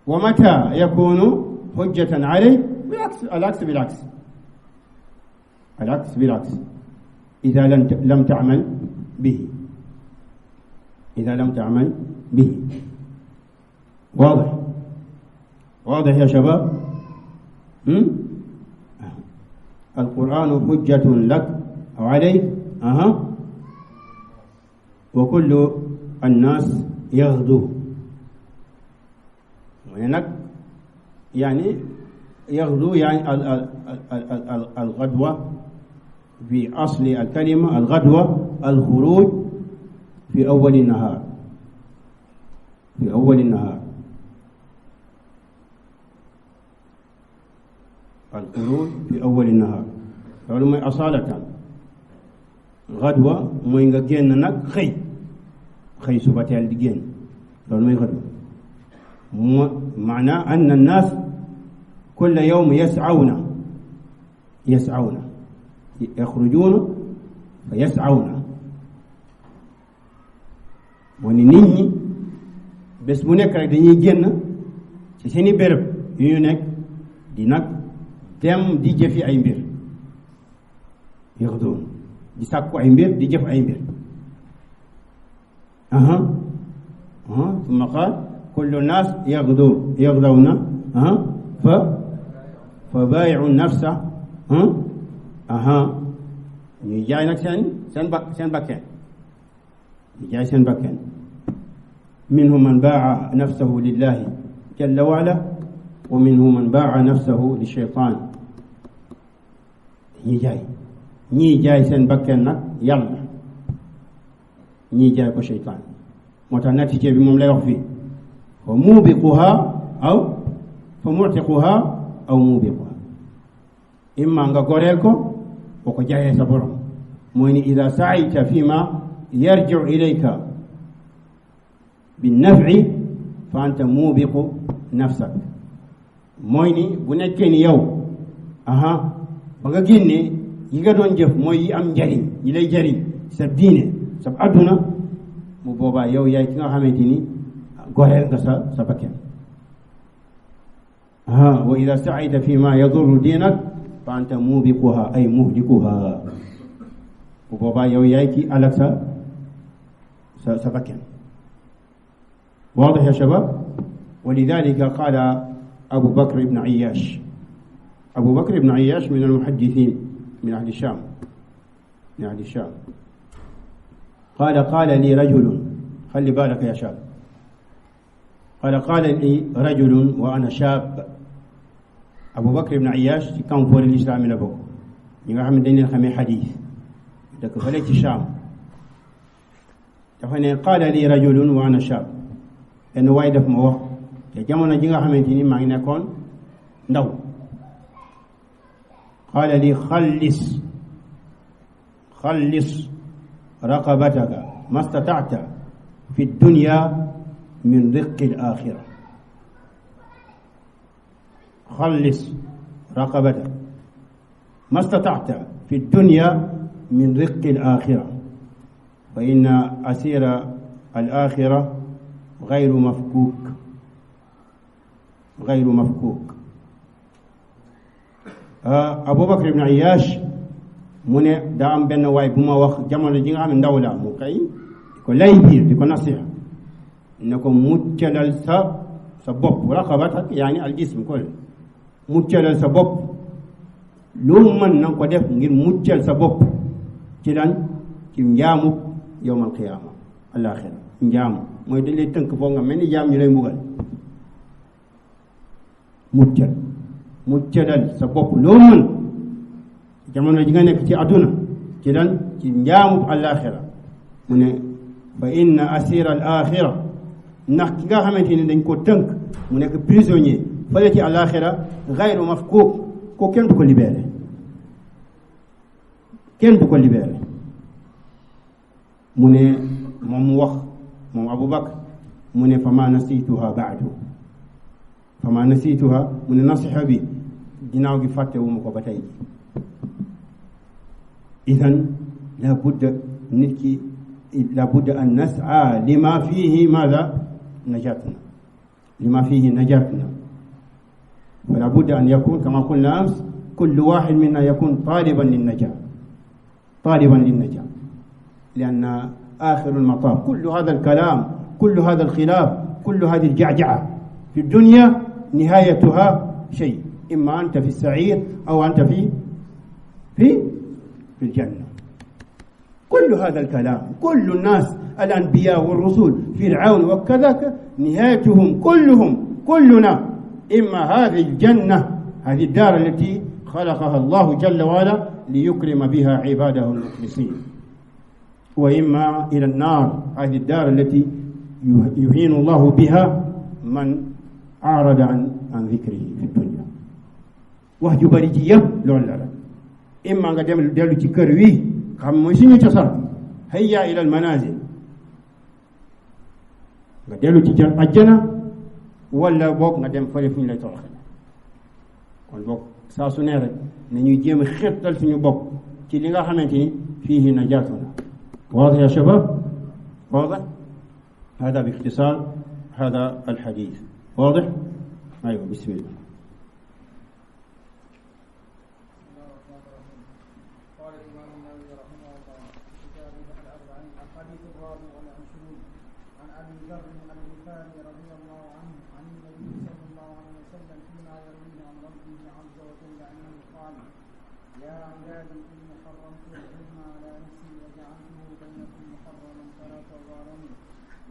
wa mata yakunu xujjatan alay alaks bilaks ida lam tamal bihi واضح يا شباب القرآن حجة لك أو عليك وكل الناس يغدو وهناك يعني يغدو يعني الغدوة في أصل الكلمة الغدوة الخروج في أول النهار الخروج في أول النهار loolu mooy asalatan غدوة mooy nga génn nag xëy suba teel di génn loolu mooy غدوة معنى أن الناس كل يوم يسعون يخرجون فيسعون mooy nit ñi bés bu nekk rek dañuy génn ci seeni béréb yu ñu nekk di nag dem di jëfi ay mbir yaxduun di sàkku ay mbir di jëf ay mbir ثم قال كل الناس يغدون فبايع النفس ñuy jaay nag seen bakken ñu jaay seen bakken منهم من باع نفسه لله جل وعلا ومنهم من باع نفسه للشيطان ñii jaay seen bakken nag yàlla ñii jaay ko sheytaan moo tax natiije bi moom lay wax fii fa muubiquha aw fa mu'tiquha aw muubiquha imma nga goreel ko boo ko jaayee sa borom mooy ni ida saayta fi ma yarjiu ilayka binnafi fa anta muubiqu nafsak mooy ni bu nekkee ni yow ba nga génnee yi nga doon jëf mooy yi am njariñ yi lay jariñ sa diine sa adduna mu boobaa yow yaay ki nga xamante ni goreel nga sa bakken wa ida saayta fi ma yadurru diinak fa anta muubiquha ay muhlikuha bu boobaa yow yaay ki alak sa bakken واضح يا شباب ولذلك قال أبو بكر بن عياش من المحدثين من أهل الشام قال لي رجل خلي بالك يا شاب قال لي رجل وأنا شاب أبو بكر بن عياش كان فور الإسلام لبوك نيغا خامي دنج خامي حديث دك فلي ci Sham dafa ne قال لي رجل وأنا شاب benn waay daf ma wax te jamono ji nga xamante ni maa ngi nekkoon ndaw qaala li xallis raqabataka ma stata'ta fi dunya من رق الآخرة. خلص رقبتك ما استطعت في الدنيا من رق الآخرة، فإن أسير الآخرة غير مفكوك، غير مفكوك. أبو بكر بن عياش من دام بن واي بما وخ جمال جيغا من دولة موكاي كو لاي بير ديكو نصيحة نكو مجلل سبب رقبتك يعني الجسم كله مجلل سبب لو من نكو ديف غير مجل سبب ci lan ci njaamu yowmal qiyaama alaxira njaamu mooy dañ lay tënk foo nga mel ni jaam ñu lay mbugal. muccalal sa bopp loo mën jamono ji nga nekk ci àdduna ci lan ci njaamu alaxira mu ne fa inna asira al axira ndax ki nga xamante ni dañ ko tënk mu nekk prisonnier fële ci alaxira gayru mafkuuk ko kenn du ko libéré, kenn du ko libéré. mu ne moom mu wax moom Abu Bakr mu ne fama nasituha baadu, fama nasituha mu ne nasiha bi ginnaaw gi fàttewu ma ko ba tey ji. idan la budda nit ki la budda an nas'a lima fihi maada najatna, lima fihi najatna. فلا بد أن يكون كما قلنا أمس كل واحد منا يكون طالبا للنجاة، طالبا للنجاة، لأن آخر المطاف كل هذا الكلام كل هذا الخلاف كل هذه الجعجعة في الدنيا نهايتها شيء، إما أنت في السعير أو أنت في الجنة. كل هذا الكلام كل الناس الأنبياء والرسل فرعون وكذا نهايتهم كلنا إما هذه الجنة هذه الدار التي خلقها الله جل وعلا ليكرم بها عباده المخلصين، وإما إلى النار هذه الدار التي يهين الله بها من أعرض عن ذكره في الدنيا. وهجو بريجية لولا إما قدام دلو تكروي خمسين تصر هيا إلى المنازل قدلو تجنا ولا بوك قدام فريفين لا تأخذ kon bok saa su ne rek nañuy jéem a xettal suñu bopp ci li nga xamante ni fiihi najaatuna. واضح يا شباب؟ واضح؟ هذا باختصار هذا الحديث واضح؟ أيوة بسم الله. قال الإمام النووي رحمه الله في كتابه الأربعين الحديث الرابع والعشرون عن أبي ذر الغفاري رضي الله عنه عن النبي صلى الله عليه وسلم فيما يرويه عن ربه عز وجل أنه قال: يا عبادي إني حرمت الظلم على نفسي وجعلته بينكم محرما فلا تظالموا.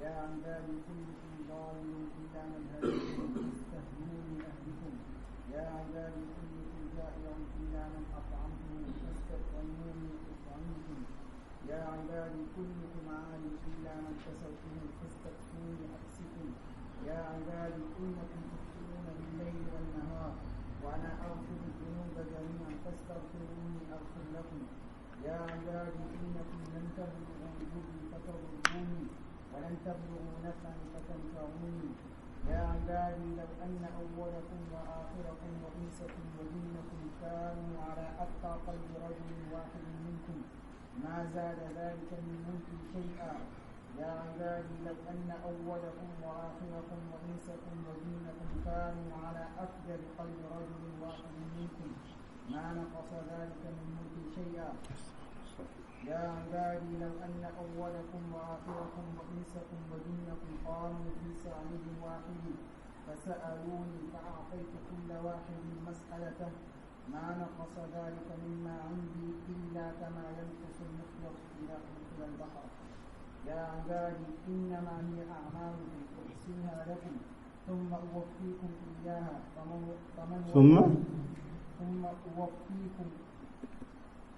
يا عبادي كلكم ضال إلا من هديتم فاستهدوني أهدكم. يا عبادي كلكم جائع إلا من أطعمته فاستطعموني أطعمكم. يا عبادي كلكم عالي إلا من كسوته فاستكفوني أكسكم. يا عبادي إنكم تخطئون بالليل والنهار وأنا أغفر الذنوب جميعا فاستغفروني أغفر لكم. يا عبادي إنكم لن تبلغوا ضري فتضروني ولن تبلغوا نفعا فتنفعوني. يا عبادي لو أن أولكم وآخركم وإنسكم وجنكم كانوا على أتقى قلب رجل واحد منكم ما زاد ذلك من ملكي شيئا. يا عبادي لو أن أولكم وآخركم وإنسكم وجنكم كانوا على أفجر قلب رجل واحد منكم ما نقص ذلك من ملكي شيئا. يا عبادي لو أن أولكم وآخركم وإنسكم وجنكم قاموا في صعيد واحد فسألوني فأعطيت كل واحد مسألته ما نقص ذلك مما عندي إلا كما ينقص المخلص إذا أدخل البحر. يا عبادي إنما هي أعمالكم أحصيها لكم ثم أوفيكم إياها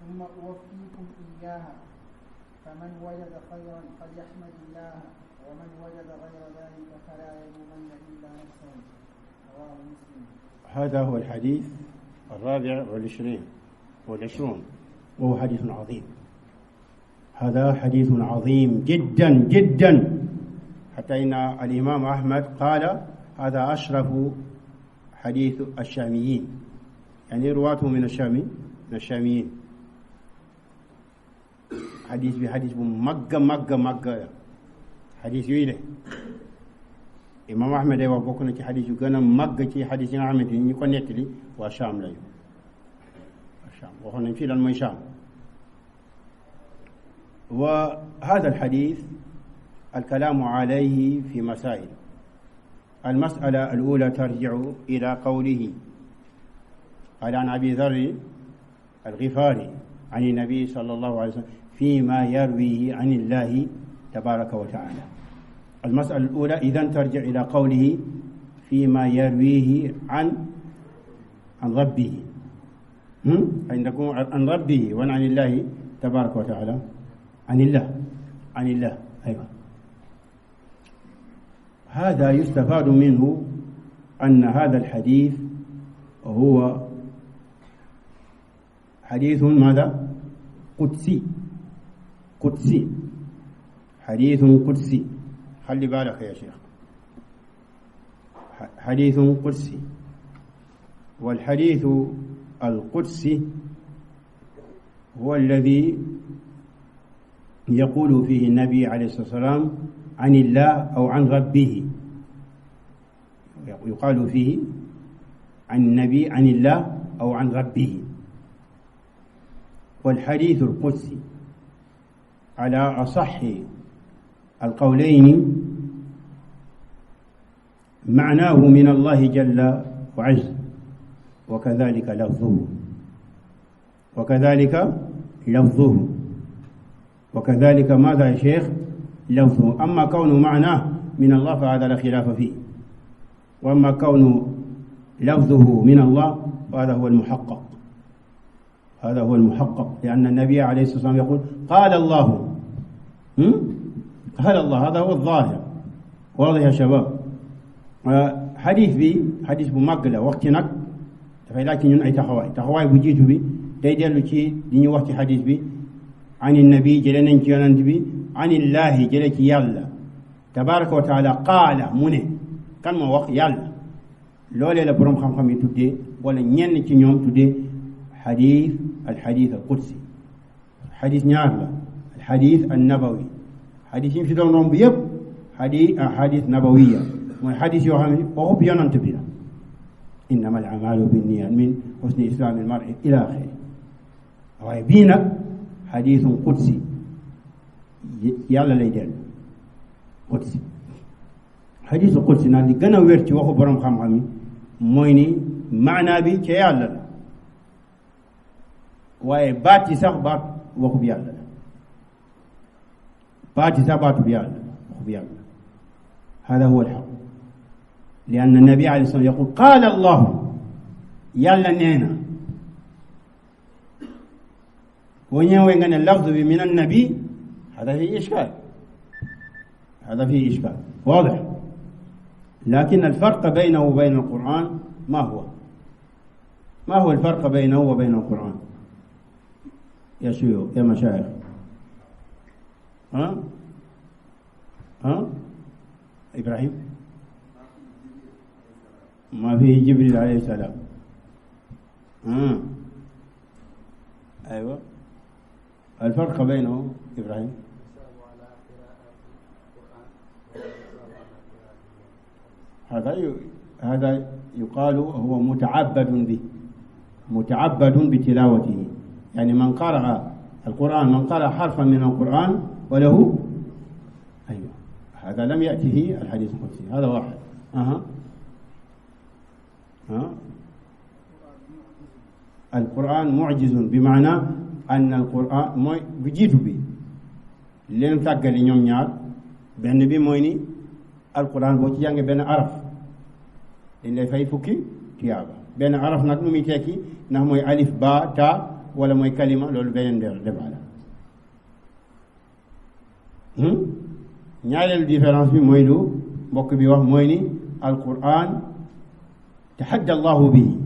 ثم أوفيكم إياها فمن وجد خيرا فليحمد الله ومن وجد غير ذلك فلا يلومن إلا نفسه. رواه مسلم. هذا هو الحديث الرابع والعشرون وهو حديث عظيم. هذا حديث عظيم جدا جدا حتى إن الإمام أحمد قال هذا أشرف حديث الشاميين، يعني رواته من الشاميين. حديث بحديث مغة حديث يويله إمام أحمد وبوكنا في حديث كان مغة في حديث أحمد يكون نتلي وشام لا الشام وهنا في لما شام. وهذا الحديث الكلام عليه في مسائل. المسألة الأولى ترجع إلى قوله قال عن أبي ذر الغفاري عن النبي صلى الله عليه وسلم فيما يرويه عن الله تبارك وتعالى. المسألة الأولى إذن ترجع إلى قوله فيما يرويه عن ربه، عندكم عن ربه وعن الله تبارك وتعالى، عن الله أيوة. هذا يستفاد منه أن هذا الحديث هو حديث ماذا؟ قدسي، حديث قدسي. خلي بالك يا شيخ، حديث قدسي. والحديث القدسي هو الذي يقول فيه النبي عليه الصلاة والسلام عن الله أو عن ربه، يقال فيه عن النبي عن الله أو عن ربه. والحديث القدسي على أصح القولين معناه من الله جل وعز، وكذلك لفظه وكذلك ماذا يا شيخ؟ لفظه. أما كون معناه من الله فهذا لا خلاف فيه، وأما كون لفظه من الله فهذا هو المحقق، لأن النبي عليه الصلاة والسلام يقول قال الله، هذا هو الظاهر. واضح يا شباب؟ حديث بمقلة وقتنا لكن ين أي تخواي بجيتو بي تيدلو شيء ديني وقت حديث بي عن النبي جلنا نجيانا بي عن الله جلك يلا تبارك وتعالى قال منه كان ما وقت يلا لولا لبرم خم تودي ولا نين تي نيوم تودي الحديث القدسي. حديث نيارلا الحديث النبوي، حديث في دون بيب حديث نبوية، والحديث يوحنا وهو بيان تبينا إنما الأعمال بالنيات من حسن إسلام المرء إلى آخره. ويبينك حديث قدسي يلا ليدل قدسي. حديث قدسي نالي جنا ويرتي وهو برام خامي مويني معنى بي كيالا ويباتي سبات وهو بيالا باتي سبات بيالا. هذا هو الحق، لأن النبي عليه الصلاة والسلام يقول قال الله يلا نينا وين اللفظ من النبي، هذا فيه إشكال، واضح. لكن الفرق بينه وبين القرآن ما هو الفرق بينه وبين القرآن يا شيوخ يا مشايخ؟ إبراهيم ما فيه جبريل عليه السلام. أيوة، الفرق بينه إبراهيم هذا يقال هو متعبد بتلاوته، يعني من قرأ القرآن، من قرأ حرفا من القرآن وله أيوة، هذا لم يأته الحديث القدسي. هذا واحد. القرآن معجز بمعنى أن القرآن بجيتو بي لين تاغال نيوم ñaar benn bi moy ni alquran bo ci jangé ben araf dañ lay fay fukki tiyaba. Ben araf nak numi tekki ndax moy alif ba ta wala moy kalima, lolou benen débat la. ñaarel différence bi moy lu mbokk bi wax moy ni alquran tahadda Allah bihi,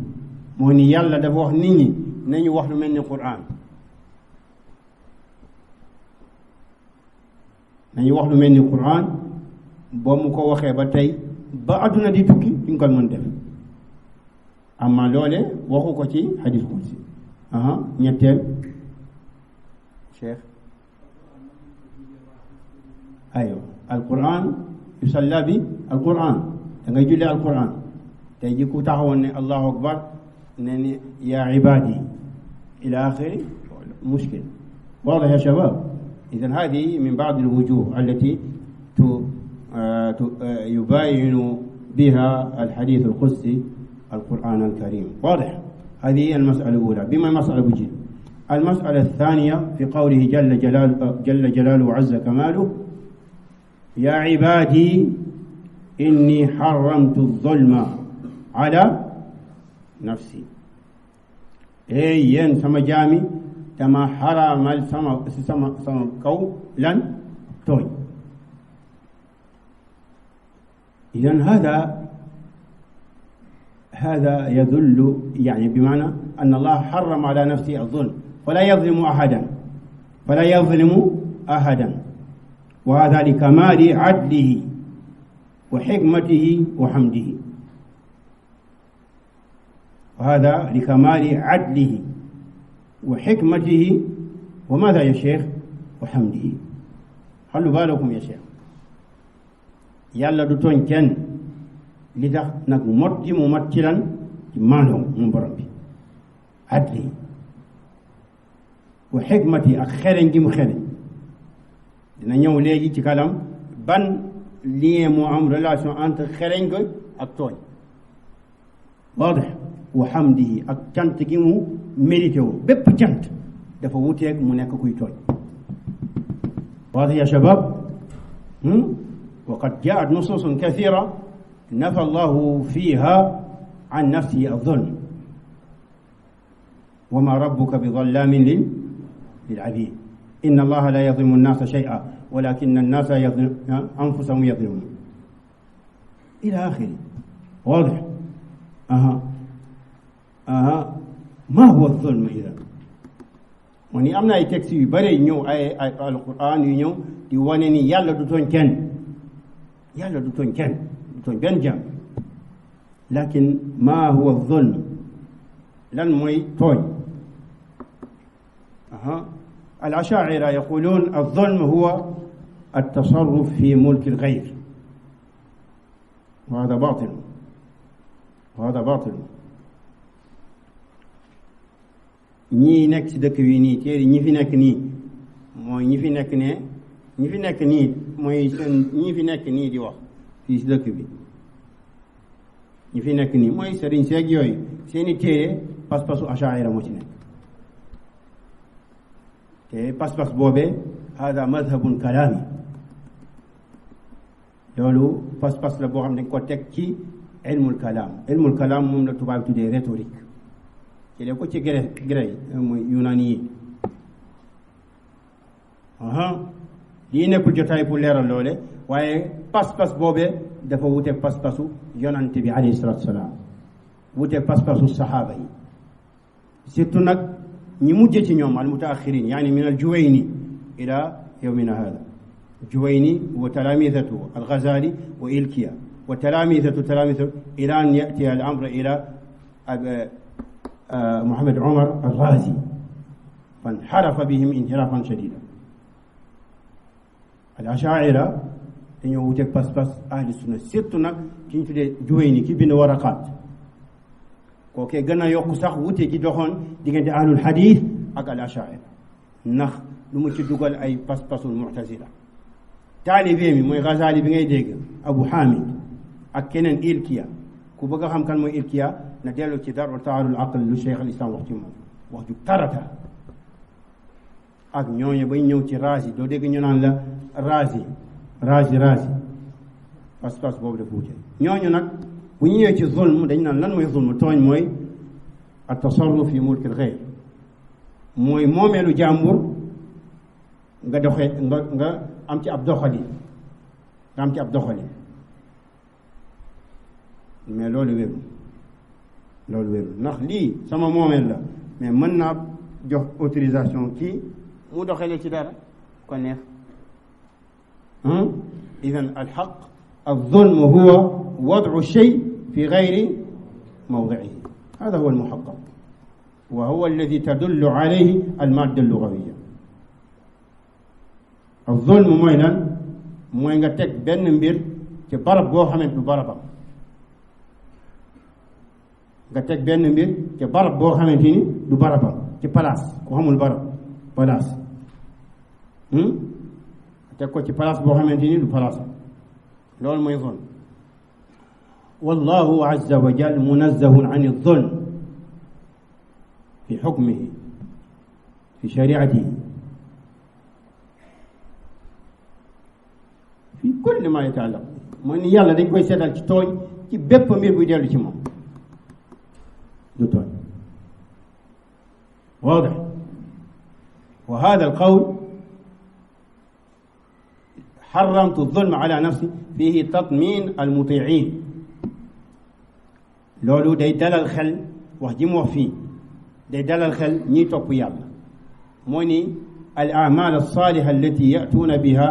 moy ni yalla dafa wax nit ñi nañu wax lu melni quran, nañu wax lu melni quran boo mu ko waxee ba tey ba àdduna di tukki duñ ko mën def amma loole waxu ko ci hadith qudsi ñetteel cheikh ayo alquran yusalla bi alquran da ngay julli alquran tey ji ku taxawoon ne allahu akbar ne ni ya ibadi ila axiri mushkil واضح يا شباب إذن هذه من بعض الوجوه التي يباين بها الحديث القدسي القرآن الكريم واضح هذه المسألة الأولى بما مسألة بجد المسألة الثانية في قوله جل جلاله عز كماله يا عبادي إني حرمت الظلم على نفسي ين سما جامي كما حرم سما قولا توي إذن هذا يدل يعني بمعنى أن الله حرم على نفسه الظلم فلا يظلم أحدا وهذا لكمال عدله وحكمته وحمده وهذا لكمال عدله وحكمته وماذا يا شيخ وحمده خلوا بالكم يا شيخ يلا دوتون كن li tax nag mot ji mu mat ci lan ci maandoom moom borom bi adli wa xikmati ak xereñ gi mu xereñ dina ñëw léegi ci kalam ban lien moo am relation entre xereñ ga ak tooñ waadix wa xamdihi ak cant gi mu mérité wu bépp cant dafa wuteeg mu nekk kuy tooñ waadix ya shabab wa qad jaat nususun kathira نفى الله فيها عن نفسه الظلم وما ربك بظلام للعبيد إن الله لا يظلم الناس شيئا ولكن الناس أنفسهم يظلمون إلى آخره واضح ما هو الظلم إذا وني أمنا يتكسي بري نيو أي القرآن نيو دي وانني يالا دوتون كن بنجم لكن ما هو الظلم لن موي توي الأشاعرة يقولون الظلم هو التصرف في ملك الغير وهذا باطل ñi nekk ci dëkk wi nii téeri ñi fi nekk nii mooy ñi fi nekk nii mooy ñi fi nekk nii di wax fii si dëkk bi ñi fi nekk nii mooy sëriñ seeg yooyu seeni téere pas-pasu achaira moo ci nekk te pas-pas boobee hada madhabun kalaami loolu pas-pas la boo xam ne dañ ko teg ci ilmul kalaam moom la tubaab tuddee rhétorique jëlee ko ci grec mooy yunaani yi lii nekkul jotaay pour leeral loole waaye pas-pas boobee dafa wute pas-pasu yonante bi alayhi salatu wasalaam wute pas-pasu saxaaba yi surtout nag ñi mujj ci ñoom al mutaaxirin yaani min al juwayni ila yawmina hada juwayni wa talamidatu al ghazali wa ilkiya wa talamidatu ila an yati al amr ila محمد عمر الرازي فانحرف بهم انحرافا شديدا الأشاعرة dañoo wuteeg pas-pas ahli sunna surtout nag ki ñu tuddee Juwayni ki bind waraqaat kookee gën a yokk sax wute gi doxoon diggante ahlul hadith ak al ashaira ndax lu mu ci dugal ay pas-pasul mu'tazila taalibe mi mooy Ghazali bi ngay dégg Abu Hamid ak keneen Ilkiya ku bëgg a xam kan mooy Ilkiya na dellu ci Dar'u Ta'arul Aql lu Cheikh al Islam wax ci moom wax ju tarata ak ñooñu bay ñëw ci Razi doo dégg ñu naan la Razi pas-pas boobu dafa wute ñooñu nag bu ñu ñëwee ci zulm dañ naan lan mooy zulm tooñ mooy at-tasarruf fi mulkil ghayr mooy moomeelu jàmbur nga doxee nga am ci ab doxali mais loolu wérul ndax lii sama moomeel la mais mën naa jox autorisation kii mu doxale ci dara ko neex idan alxaq الظلم هو وضع الشيء في غير موضعه، هذا هو المحقق، وهو الذي تدل عليه المادة اللغوية. الظلم mooy nga teg benn mbir ci barab boo xamante du barabam, nga teg benn mbir ci barab boo xamante ni du barabam, ci place ku xamul barab place teg ko ci place boo xamante ni du place, loolu mooy zulm. wallahu azza wa jal munazzahun an az-zulm fi hukmihi fi shari'atihi fi kulli ma yataallaq, mooy ni yàlla dañ koy seetal ci tooñ ci bépp mbir buy dellu ci moom du tooñ. واضح. وهذا القول حرمت الظلم على نفسي فيه تطمين المطيعين، loolu day dalal xel wax ji mu wax fii day dalal xel ñiy topp yàlla, moo ni al a'mal as-saliha allati ya'tuuna biha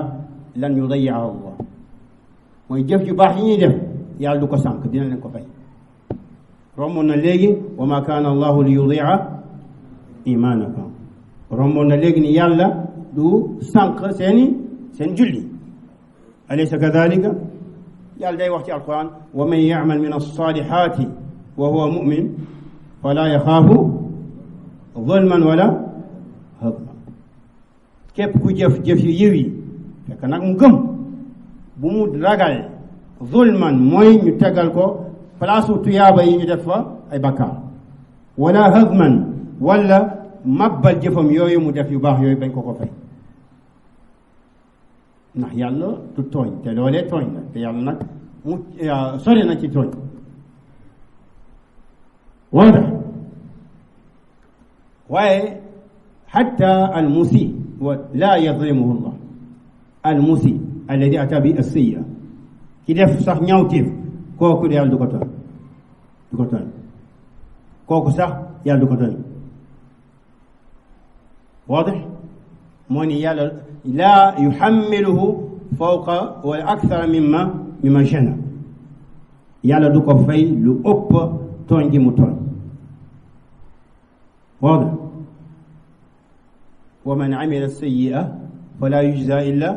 lan yudayi'aha Allah, mooy jëf ju baax yi ñuy def yàlla du ko sànq, dina leen ko fay. romboon na léegi wa ma kaana allahu li yudi'a imaanakum, romboon na léegi ni yàlla du sànq seen julli. alaysa kadhalika? yàlla day wax ci alquran wa man ya'mal min as-salihati wa huwa mu'min fala yaxaafu zulman wala hadma, képp ku jëf yu yiw yi fekk nag mu gëm, bu mu ragal zulman mooy ñu tegal ko place tuyaaba yi ñu def fa ay bakkaar, wala hadman wala mabbal jëfam yooyu mu def yu baax yooyu bañ ko fay, ndax yàlla du tooñ te loolee tooñ la, te yàlla nag mu sori na ci tooñ. واضح. waaye حتى المسيء لا يظلمه الله، المسيء الذي أتى بالسيئة ki def sax ñaawteef kooku yàlla du ko tooñ kooku sax yàlla du ko tooñ. واضح. moo ni yàlla laa yuhammiluhu fawqa wala akthara mimma jana, yàlla du ko fay lu ëpp tooñ gi mu tooñ. واضح. ومن عمل السيئة فلا يجزى إلا،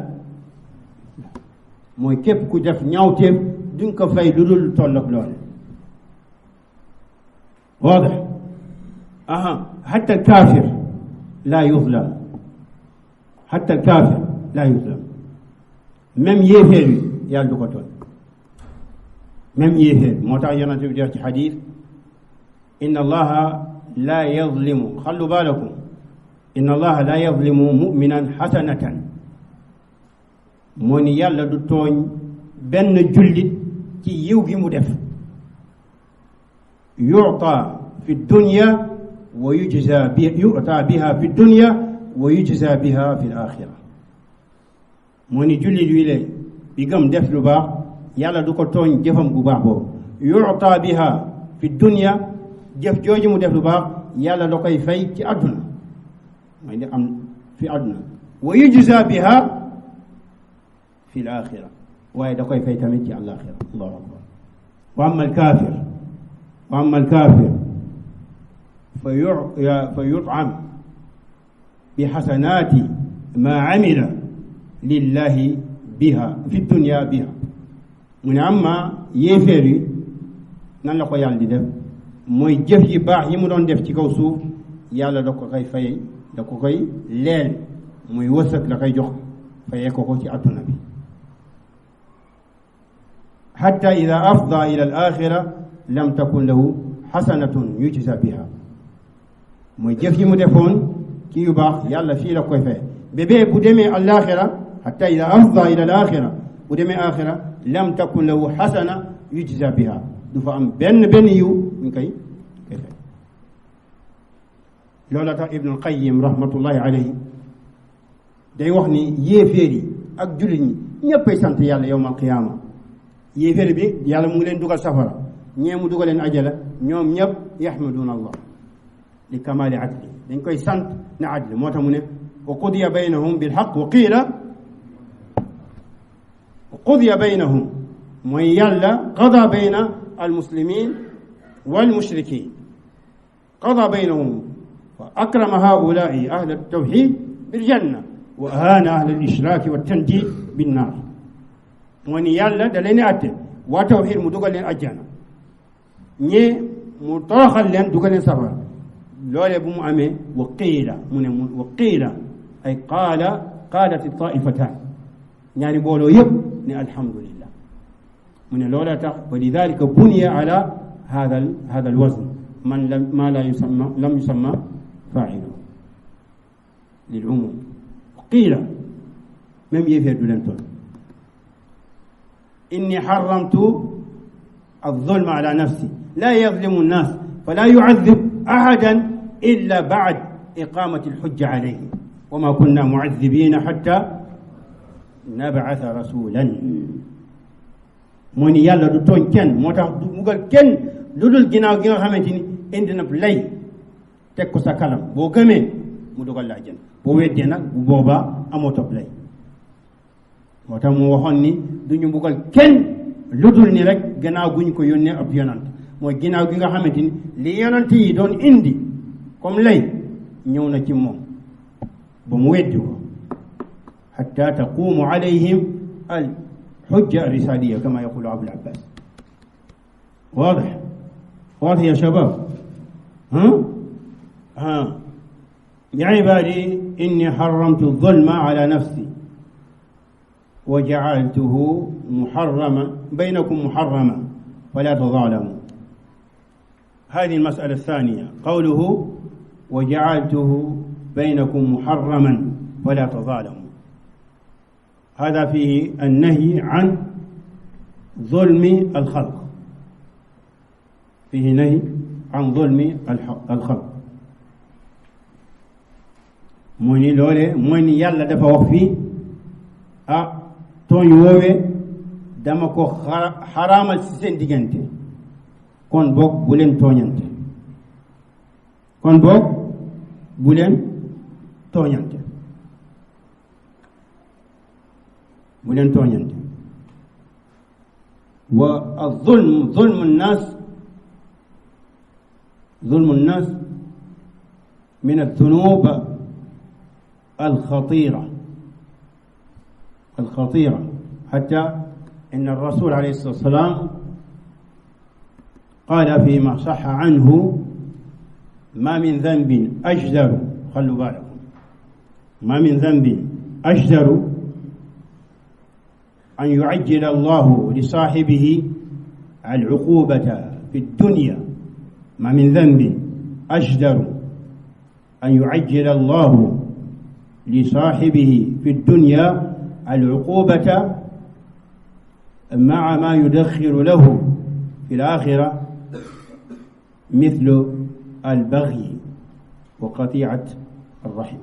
mooy képp ku def ñaawteef duñ ko fay lu dul tolloog lool. واضح. حتى الكافر لا يظلم، حتى الكافر لا يظلم، même yéeféer yi yàlla du ko tooñ, même yéeféer. moo tax yonent bi def ci xadiis inna allaha la yazlimu, xallu baalakum, inna allaha la yazlimu mu'minan xasanatan, moo ni yàlla du tooñ benn jullit ci yiw gi mu def. yu'ta fi dunya wa yujza bi, yu'ta biha fi dunya wa yujza biha fi al-axira, moo ni jullit wi lay bi gëm def lu baax yàlla du ko tooñ jëfam bu baax boobu. yu'ta biha fi dunya, jëf jooju mu def lu baax yàlla da koy fay ci àdduna, mooy di am fi àdduna. wa yujza biha fi al-axira, waaye da koy fay tamit ci al-axira. allahu akbar. wa amma al-kaafir, wa amma al-kaafir fa yut'am bi xasanaati maa amila lillahi biha fi dunya biha, mu ne amma yéeféer yi nan la ko yàlla di def, mooy jëf yi baax yi mu doon def ci kaw suuf yàlla da ko koy fay, da ko koy leel, muy wërsëg la koy jox fayee ko ci àdduna bi. hatta ida afda ila al-axira lam takun lahu xasanatun yujza biha, mooy jëf yi mu defoon ci yu baax yàlla fii la koy fay. bébé bu demee al-axira, hatta ida afda ila al-axira, bu demee axira lam takun lahu xasana yujza biha, du fa am benn yiw ñu koy fay. loola tax Ibnul Qayyim rahmatullahi alayhi day wax ni yéeféer yi ak jullit ñi ñëppay sant yàlla yawmal qiyaama. yéeféer bi yàlla mu ngi leen dugal safara, ñee mu dugal leen ajala, ñoom ñëpp yaxmaduuna allah li kamaali adli, dañ koy sant na adli. moo tax mu ne wa qudiya baynahum bilxaq wa qiila wa qudiya baynahum mooy yàlla qada bayna almuslimin walmushrikin qada baynahum fa akrama haulai ahla altawxid biljanna wa ahaana ahla alishraki waltandid binnaar moo ni yàlla da leen atte waa tawxid mu dugal leen ajjana ñee mu toroxal leen dugal leen safara loole bu mu amee wa qiila mu ne wa qiila ay qaalat taifatan ñaari mbooloo yëpp ne alhamdulillah mu ne loola tax wa lidalika buniya ala hada alwazn man ma la yusamma lam yusamma faa'ilu lil umum qiila même yéefee du leen toll inni xaramtu الظلم على نفسي لا يظلم الناس فلا يعذب أحدا إلا بعد إقامة الحجة عليه وما كنا معذبين حتى نبعث رسولا moo ni yàlla du tooñ kenn moo tax du mugal kenn lu dul ginnaaw gi nga xamante ni indi na lay teg ko sa kanam boo gëmee mu dugal la àjjana boo weddee nag bu boobaa amoo topp lay moo tax mu waxoon ni du ñu mugal kenn lu dul ni rek gannaaw guñ ko yónnee ab yonant mooy ginnaaw gi nga xamante ni li yonant yi doon indi comme lay ñëw na ci moom ba mu weddi ko xatta taqumu alayhim al حجة رسالية كما يقول أبو العباس واضح يا شباب يا عبادي إني حرمت الظلم على نفسي وجعلته محرما بينكم محرما فلا تظالموا هذه المسألة الثانية قوله وجعلته بينكم محرما فلا تظالموا هذا فيه النهي عن ظلم الخلق فيه نهي عن ظلم الخلق موني لولé موني يالا dafa wax fi tooñ woowee dama ko xaraamal ci seen diggante kon boog bu leen tooñante bu leen tooñante wa الظلم ظلم الناس من الذنوب الخطيرة حتى إن الرسول عليه الصلاة والسلام قال فيما صح عنه ما من ذنب أجدر خلوا بالكم ما من ذنب أجدر أن يعجل الله لصاحبه العقوبة في الدنيا ما من ذنب أجدر أن يعجل الله لصاحبه في الدنيا العقوبة مع ما يدخر له في الآخرة مثل البغي وقطيعة الرحم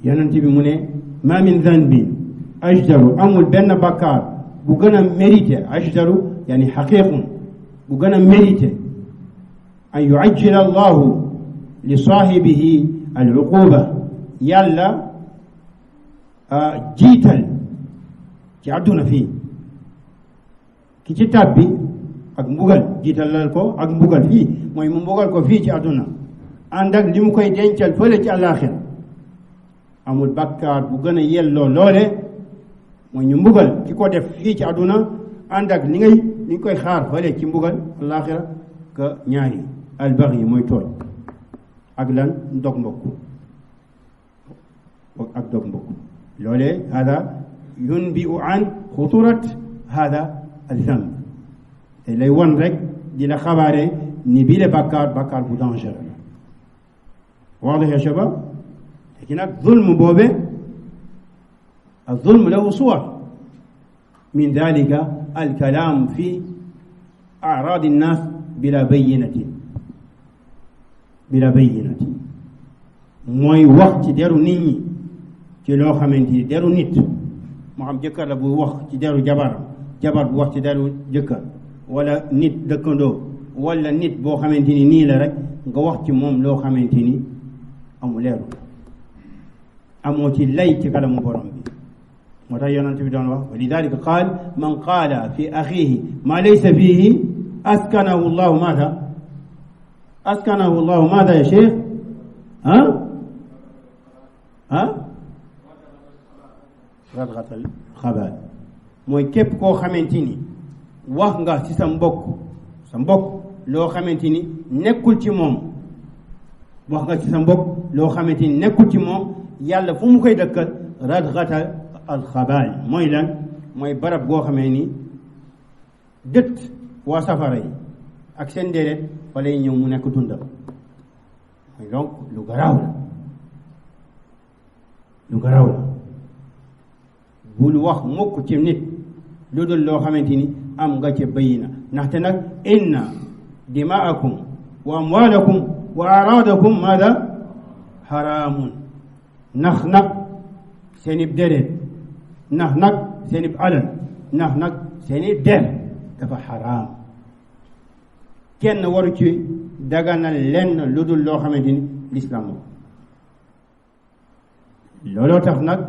ينتبه من ما من ذنب أجدر أمول بين بكار بغنا ميريتي أجدر يعني حقيق بغنا ميريتي أن يعجل الله لصاحبه العقوبة يلا jiital ci àdduna fii ki ci tàbbi ak mbugal jiitalal ko ak mbugal fii mooy mu mbugal ko fii ci àdduna ànd ak li mu koy dencal fële ci àllaaxira amul bakkaar bu gën a yelloo loole mooy ñu mbugal ki ko def fii ci àdduna ànd ak li nga koy xaar fële ci mbugal àllaaxira ka ñaari albax yi mooy tooñ ak lan dog mbokk ak dog mbokk loolee hada yunbi'u an xuturat hada alzamb te lay won rek di la xabaare ni bii le bakkaar bu dangereux la واضح يا شباب لكن الظلم بوبه الظلم له صور من ذلك الكلام في أعراض الناس بلا بينة mooy wax ci deru nit ñi ci loo xamante ni deru nit moo xam jëkkër la bu wax ci deru jabar bu wax ci deru jëkkër wala nit dëkkandoo wala nit boo xamante ni nii la rek nga wax ci moom loo xamante ni amu leeru amoo ci lay ci kanamu borom bi متى بدون ولذلك قال من قال في أخيه ما ليس فيه أسكنه الله ماذا؟ أسكنه الله ماذا يا شيخ؟ غدغة الخبال. mooy képp koo xamante ni wax nga ci sa mbokk loo xamante ni nekkul ci moom, wax nga ci sa mbokk loo xamante ni nekkul ci moom, yàlla fu mu koy dëkkal radghata alxabaal mooy lan? mooy barab goo xamee ni dët waa safara yi ak seen déedéet fa lay ñëw mu nekk dundam. mooy donc lu garaaw la bul wax mukk ci nit lu dul loo xamante ni am nga ca bayina. ndaxte nag inna dimaakum wa amwaalakum wa araadakum maada xaraamun. ndax nag seenib déret, ndax nag seenib alal, ndax nag seenib der dafa xaraam. kenn waru ci daganal lenn lu dul loo xamante ni lislaam moom. looloo tax nag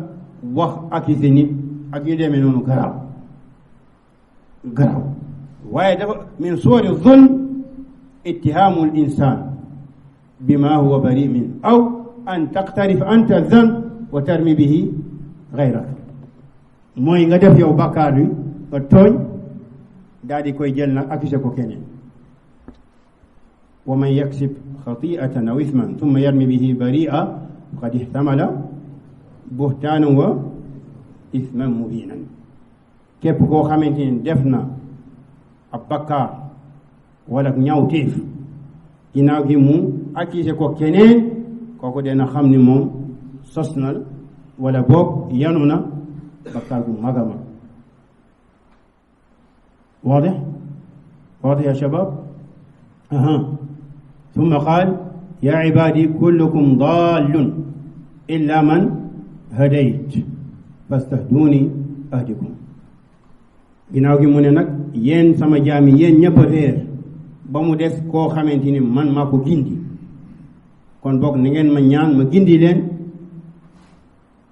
wax accusé nit ak yu demee noonu garaaw waaye dafa min suwari zulm ittihaamu l insan bima huwa bari min aw an taqtarif anta zan wa tarmi bihi gayrak. mooy nga def yow bàkkaar bi nga tooñ daal di koy jël nag accusé ko keneen. wa man yaksib xati'atan aw ithman thumma yarmi bihi bari'a faqad ihtamala buhtaanan wa isman mubinan. képp koo xamante ni def na ab bakkaar wala ñaawteef ginnaaw gi mu accusé ko keneen, kooku dina xam ni moom sos na wala boog yanu na bakkaar bu mag a mag. واضح يا شباب؟ ثم قال يا عبادي كلكم ضال إلا من هديت فاستهدوني أهدكم. ginnaaw gi mu ne nag yéen sama jaami yéen ñëpp a réer ba mu des koo xamante ni man maa ko gindi, kon boog ni ngeen ma ñaan ma gindi leen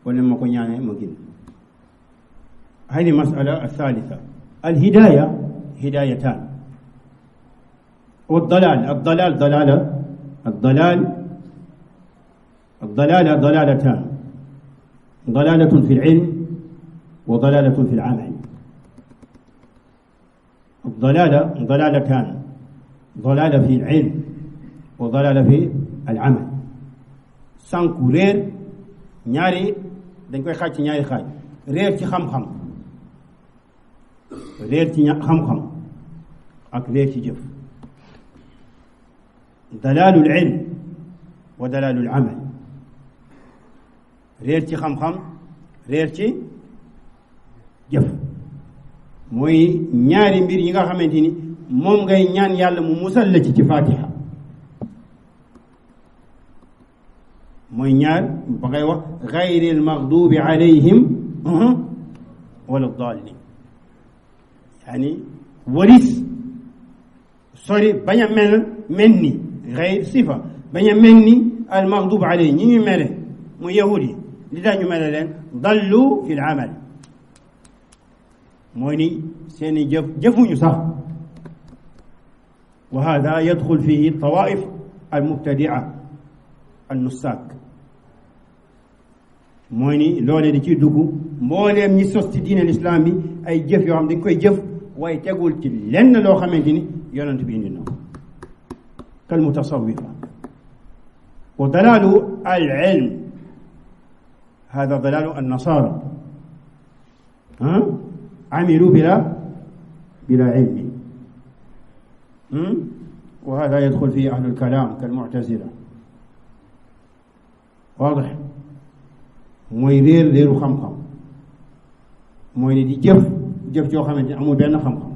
wala ma ko ñaanee ma gindi. هذه مسألة الثالثة. الهداية هدايتان، والضلال ضلالتان، ضلالة في العلم وضلالة في العمل. ضلالتان، ضلالة في العلم وضلالة في العمل. sànku réer ñaari dañ koy xaaj ci ñaari xaaj. réer ci xam-xam ak réer ci jëf. dalalul ilm wa dalalul amal. réer ci xam-xam, réer ci jëf. mooy ñaari mbir yi nga xamante ni moom ngay ñaan yàlla mu musal la ci Fatiha. mooy ñaar ba ngay wax gayril maghdubi alayhim wala dallin, yani waris sori bañ a mel ni gayr sifa bañ a mel ni al maghdub alayhim ñi ñu mere mu yahudi li tax ñu mere leen dallu fi l amal, mooy ni seeni jëfuñu sax. wa hada yadxul fihi tawaif al mubtadia al nusaak, mooy ni loolee di ciy dugg mbooleem ñi sos ci diine l'islam bi ay jëf yoo xam dañ koy jëf waaye tegul ci lenn loo xamante ni yonent bi indi na ko, kal mutasawifa. wa dalaalu al ilm hada dalaalu an nasara amilu bila ilmi, wa hada yadxul fihi ahlu al-kalaam kal mu'tazila. waadix mooy réeru xam-xam, mooy ni di jëf joo xamante ni amul benn xam-xam.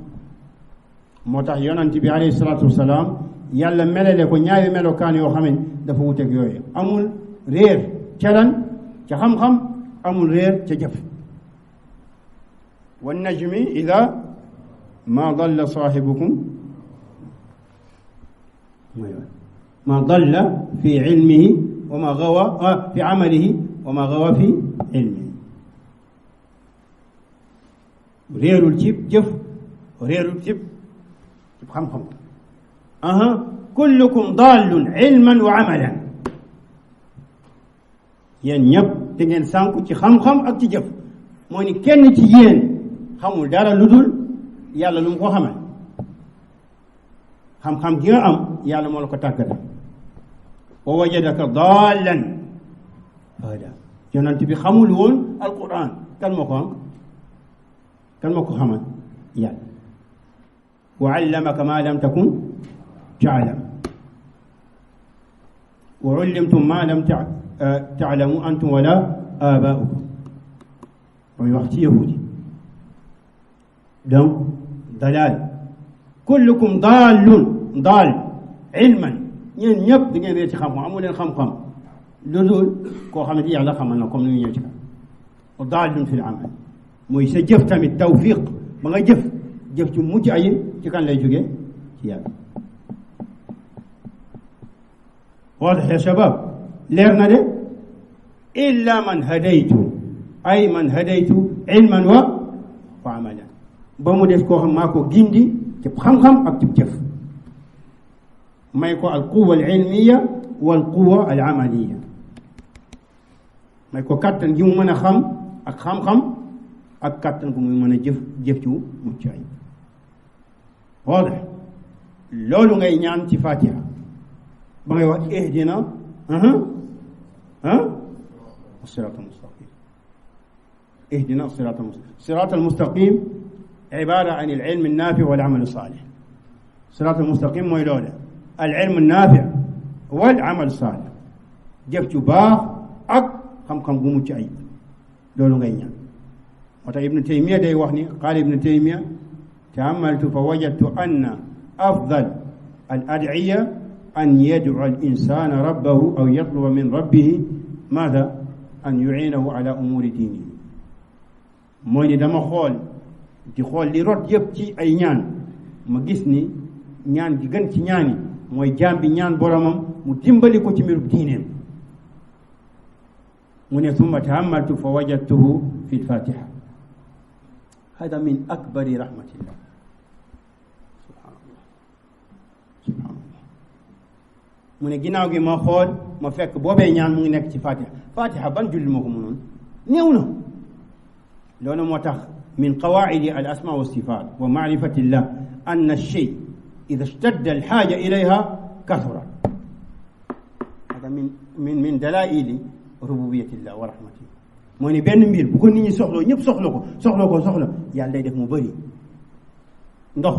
moo tax yonent bi alayhi salaatu wasalaam yàlla melale ko ñaari melokaan yoo xam ne dafa wuteeg yooyu. amul réer ca lan ca xam-xam, amul réer ca jëf. wan najmi ida ma dalla saahibukum ma dalla fi ilmihi wa ma gawa fi amalihi wa ma gawa fi ilmihi. réerul ci jëf réerul ci xam-xam kullukum dallun ilman wa amalan yéen ñëpp da ngeen sànku ci xam-xam ak ci jëf moo ni kenn ci yéen xamul dara lu dul yàlla lu mu ko xamal xam-xam gi nga am yàlla moo la ko tàggata wa wajadaka dallan hada yonent bi xamul woon alquran kan moo ko am kan moo ko xamal yàlla wa allamaka ma lam takun taalam wa ullimtum ma lam taalamu antum wala abaukum mooy wax ci yahudi donc dalal kullukum dallun daal ilman ñeen ñëpp da ngeen réer ci xam-xam amu leen xam-xam lu dul koo xam ne yàlla xamal na comme ni ñu ñëw ci kan wa dallun fi l amal mooy sa jëf tamit tawfiq ba nga jëf ci mucc ayib ci kan lay jógee ci yàlla واضح يا شباب ليرنا ده إلا من هديت أي من هديت علما وعملا بمو ديس كو خم ماكو غيندي تي خم اك تي جيف مايكو القوة العلمية والقوة العملية مايكو كاتن جي مو مانا خم اك خم اك كاتن كو مو مانا جيف تي موتاي واضح لولو ngay ñaan ci Fatiha ba ngay wax ihdina الصراط المستقيم اهدنا الصراط المستقيم الصراط المستقيم عبارة عن العلم النافع والعمل الصالح الصراط المستقيم mooy loole العلم النافع والعمل الصالح jëf ju baax ak xam-xam bu mucc ayib loolu ngay ñaan moo tax Ibn Taymiya day wax ni qaala Ibn Taymiya تأملت فوجدت أن أفضل الأدعية أن يدعو الإنسان ربه أو يطلب من ربه ماذا؟ أن يعينه على أمور دينه mooy ni dama xool di xool li rot yëpp ci ay ñaan ma gis ni ñaan gi gën ci ñaan yi mooy jaam bi ñaan boromam mu dimbali ko ci mbirum diineem mu ne ثم تأملت فوجدته في الفاتحة هذا من أكبر رحمة الله سبحان الله سبحان الله mu ne ginnaaw gi ma xool ma fekk boobee ñaan mu ngi nekk ci Fatiha Fatiha ban julli moo ko mënoon néew na loolu moo tax min qawaacidi al asmaa wa sifaat wa maarifati llah anna shay ida ishtadda al xaaja ilayha kathura hada min dalaili rububiyati llah wa rahmatihi moo ni benn mbir bu ko nit ñi soxla ñëpp soxla yàlla day def mu bëri ndox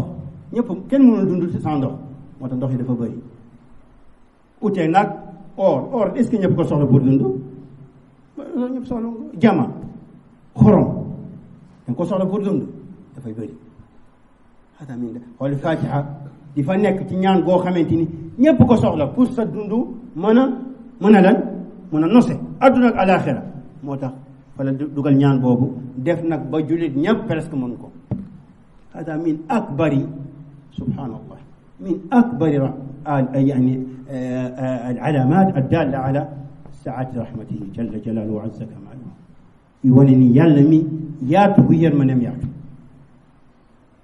ñëpp kenn mënul dund sans ndox moo tax ndox yi dafa bëri ute nag or est-ce que ñëpp ko soxla pour dund ñëpp soxla jama xorom dañ ko soxla pour dund dafay bëri hada min da xool Fatiha di fa nekk ci ñaan goo xamante ni ñëpp ko soxla pour sa dund mën a lan mën a nose adduna ak alaxira moo tax fa la dugal ñaan boobu def nag ba jullit ñëpp presque mën ko hada min akbari subhanallah min akbari يعني العلامات الدالة على سعة رحمته جل جلاله وعز كماله يونني يلمي ياتو غير من لم ياتو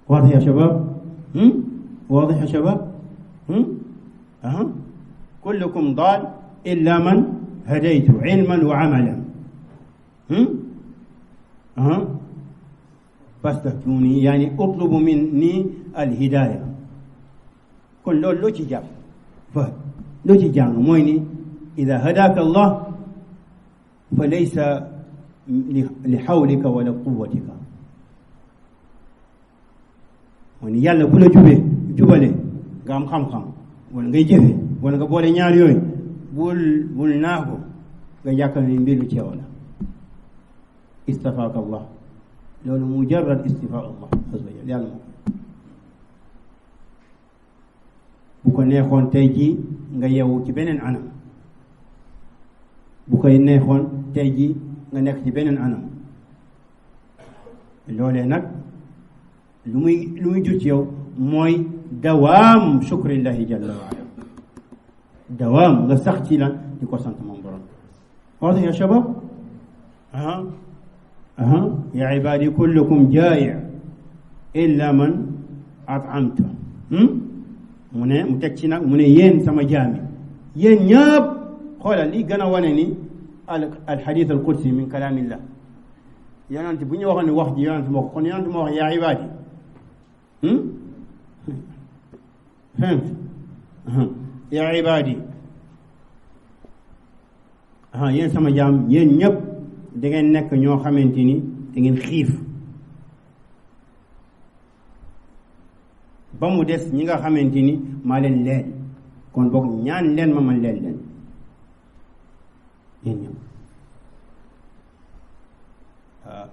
واضح يا شباب واضح يا شباب كلكم ضال إلا من هديت علما وعملا فاستفتوني يعني اطلبوا مني الهداية كل لو ci jàpp fa loo ci jàng mooy ni ida hadaaka allah fa laysa li xawlika wala quwatika mooy ni yàlla bu la jubale nga am xam-xam wala ngay jëfe wala nga boole ñaar yooyu bul naagu nga jàkkal ni mbir ci yow la istafaaka allah loolu mujarrad istifaa allah azza wa jalla yàlla moo bu ko neexoon tey jii nga yeewu ci beneen anam bu koy neexoon tey jii nga nekk ci beneen anam loolee nag lu muy jur ci yow mooy dawaam shukrillahi jalla wa ala dawaam nga sax ci lan di ko sant moom borom واضح يا شباب يا عبادي كلكم جائع illa man at'amta mu ne mu teg ci nag mu ne yéen sama jaami yéen ñëpp xoolal li gën a wane ni al hadith al qudsi min kalaamillah yonent bu ñu waxoon ne wax ji yonent moo ko kon yonent moo wax yaa ibaadi yaa ibaadi yéen sama jaam yéen ñëpp da ngeen nekk ñoo xamante ni da ngeen xiif ba mu des ñi nga xamante ni maa leen leen kon boog ñaan leen ma man leen leen yéen ñëpp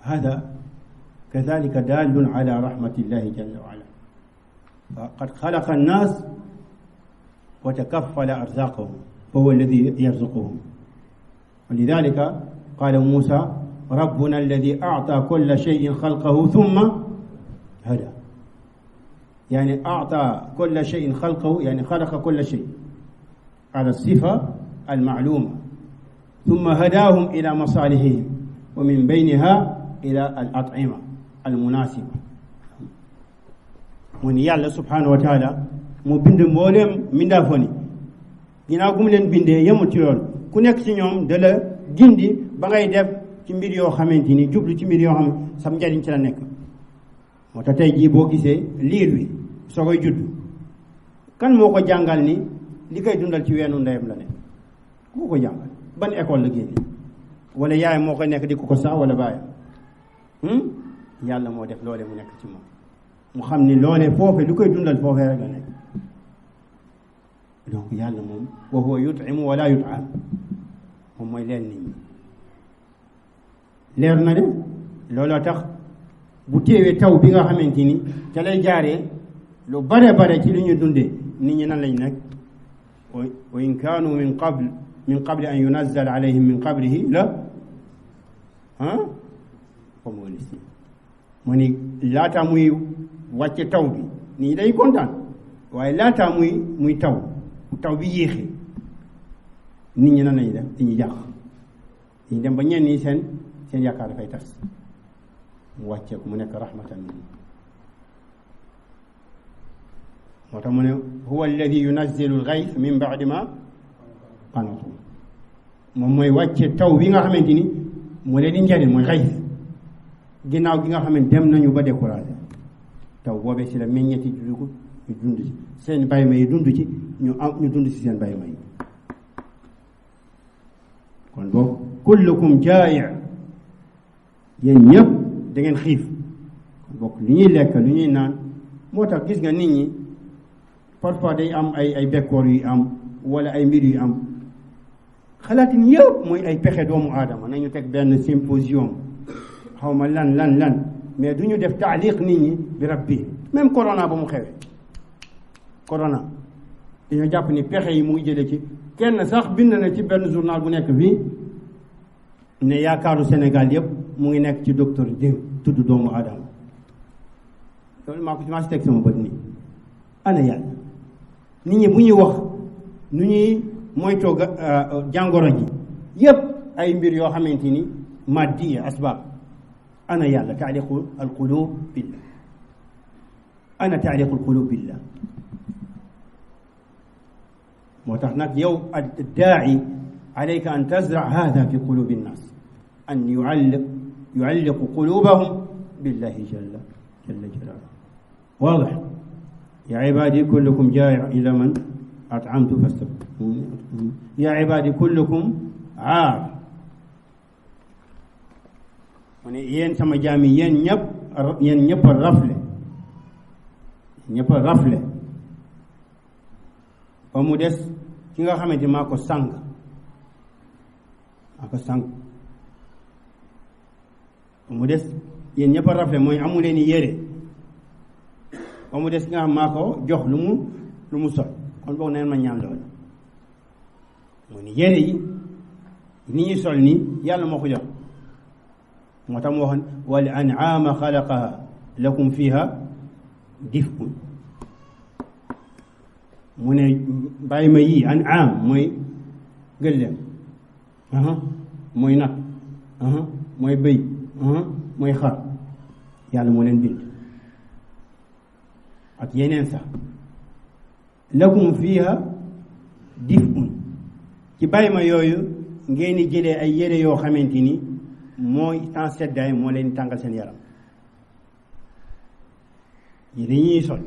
هذا كذلك دال على رحمة الله جل وعلا فقد خلق الناس وتكفل أرزاقهم هو الذي يرزقهم ولذلك قال موسى ربنا الذي أعطى كل شيء خلقه ثم هدى يعني أعطى كل شيء خلقه يعني خلق كل شيء على الصفة المعلومة ثم هداهم إلى مصالحهم ومن بينها إلى الأطعمة المناسبة من يالله سبحانه وتعالى mu bind mboolem mindaafo ni ginnaaw gu mu leen bindee yemul ci loolu ku nekk ci ñoom da la gindi ba ngay def ci mbir yoo xamante ni jublu ci mbir yoo xam ne sam njariñ ci la nekk moo tax tey jii boo gisee liir wi soo koy judd kan moo ko jàngal ni li koy dundal ci weenu ndeyam la nekk ku ko jàngal ban école la génne wala yaay moo koy nekk di ko sax wala baayam yàlla moo def loole mu nekk ci moom mu xam ni loolee foofe lu koy dundal foofee rek la nekk donc yàlla moom wa huwa yut'imu wala yut'am moom mooy leen nit ñi leer na de looloo tax bu téewee taw bi nga xamante ni ca lay jaaree lu bare bare ci li ñu dundee nit ñi nan lañ nekk wa in kaanu min qabli an yunazzal alayhim min qablihi la comme walisii mu ni laata muy wàcce taw bi nit ñi day kontaan waaye laata muy taw bi yéexee nit ñi nan lañu def dañuy jàq dañuy dem ba ñenn ñi seen yaakaar dafay tas mu wàcceeku mu nekk rahmatan moo tax mu ne huwa alladi yunazzilu al-ghayth min ba'di ma qanatu moom mooy wàcce taw bi nga xamante ni moo leen di njariñ mooy ghayth ginnaaw gi nga xam ne dem nañu ba découragé taw boobee si la meññeeti dugg ñu dund ci seen bay ma yi dund ci ñu dund ci seen bay ma yi kon boobu kullukum jaa'i yéen ñëpp da ngeen xiif kon bokk li ñuy lekk lu ñuy naan moo tax gis nga nit ñi parfois day am ay bekkoor yu am wala ay mbir yu am xalaatin yëpp mooy ay pexe doomu aadama nañu teg benn symposium xaw ma lan mais du ñu def taaliq nit ñi bi rabbi même corona ba mu xewee corona dañoo jàpp ni pexe yi mu ngi jëlee ci kenn sax bind na ci benn journal bu nekk fii ne yaakaaru Sénégal yëpp mu ngi nekk ci docteur diw tudd doomu aadama loolu maa si teg sama bët nii ana yàlla nit ñi bu ñuy wax nu ñuy moytoo jàngoro ji yëpp ay mbir yoo xamante ni maddi asbaab ana yàlla taaliqu alqulub billah ana taaliqu alqulub billah moo tax nag yow addaa'i alayka an tazra hada fi qulubi nnas an yualliqu qulubahum billahi jalla jalaluhu واضح يا عبادي كلكم جائع إلى من أطعمت فاستغفروا يا عبادي كلكم عار من ين سما جامي ين ñëpp rafle ba mu des ki nga xamante maa ko sànq ba mu des yéen ñëpp rafle mooy amu leen yére ba mu des ki nga xam maa ko jox lu mu sol kon boog neen ma ñaan loolu mu ni yére yi ni ñuy sol nii yàlla moo ko jox moo tax mu waxoon wal an'aama xalaqaha lakum fiha dif'un mu ne bàyyi ma yii an'aam mooy gëléem mooy nag mooy bëy mooy xar yàlla moo leen bind ak yeneen sax lakum fiha dif'un ci bàyyi ma yooyu ngeen di jëlee ay yére yoo xamante ni mooy temps seddaay moo leen tàngal seen yaram yére ñuy sol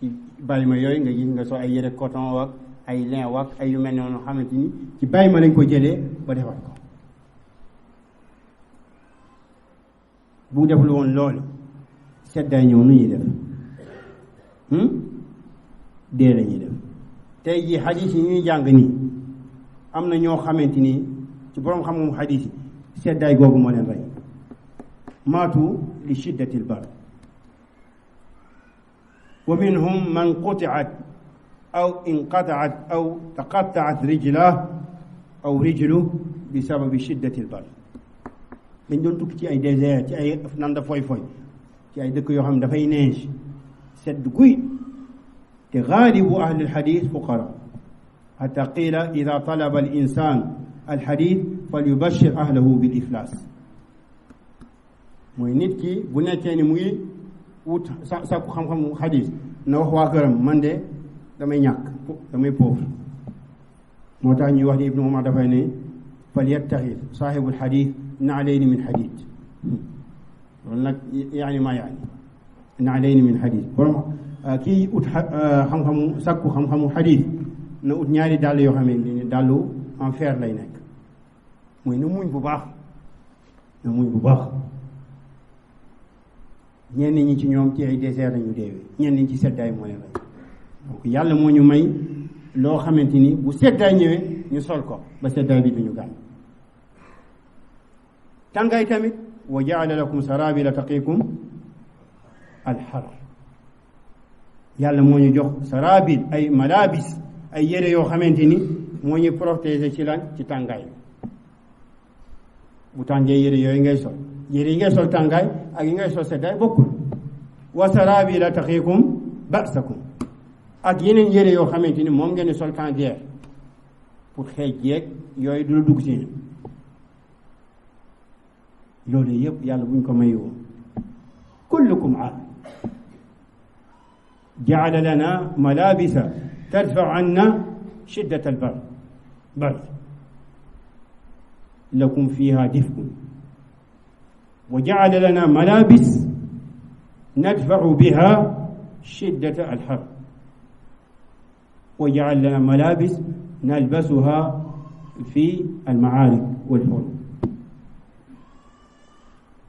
ci bàyyi ma yooyu nga gis nga sol ay yére coton wak ay lin wak ay yu mel noonu xamante ni ci bàyyi ma lañ ko jëlee ba defar ko bu deful woon loolu seddaay ñëw nu ñuy def dee la ñuy def tey jii xadiis yi ñuy jàng nii am na ñoo xamante ni ci boroom xam-xamu xadiis yi seddaay googu moo leen rey maatu li shiddatil bard wa minhum man qutiat aw inqataat aw taqattaat rijlah aw rijlu bi sababi shiddatil bard dañ doon tukki ci ay désert ci ay nanda foy ci ay dëkk yoo xam ne dafay neige sedd guy te gaalibu ahli alxadis fuqara xata qila ida talaba al insan alxadis falyubashir ahlahu bil iflas mooy nit ki bu nekkee ni mu ngi wut sàkku xam-xam xadis na wax waa këram man de damay ñàkk damay pauvre moo tax ñuy wax ni ibnu umar dafay ne falyattaxid saaxibu alxadis naalayni min xadid loolu nag yaani maa yaani naalayni min xadid borom kii ut xam-xamu sàkku xam-xamu xadis na ut ñaari dàll yoo xamante ni dàllu en fer lay nekk mooy na muñ bu baax na muñ bu baax ñenn ñi ci ñoom ci ay désert lañu deewee ñenn ñi ci seddaay moo leen rey donc yàlla moo ñu may loo xamante ni bu seddaay ñëwee ñu sol ko ba seddaay bi duñu gaañ tàngaay tamit wa jaala lakum sarabila taqikum alxar yàlla moo ñu jox sarabil ay malabis ay yére yoo xamante ni moo ñu protéger ci lan ci tàngaay bu tàngee yére yooyu ngay sol yére yi ngay sol tàngaay ak yi ngay sol seddaay bokkul wa sarabila taqikum ba'sakum ak yeneen yére yoo xamante ni moom ngeen di sol temps guerre pour xeej jeeg yooyu du la dugg si loolu yëpp yàlla buñ ko may woon kullukum aam jaala lana malabisa tadfa anna shiddat albard lakum fiha dif'un wa jaala lana malabis nadfa'u biha shiddat alhar wa jaala lana malabis nalbasuha fi alma'arik walhurub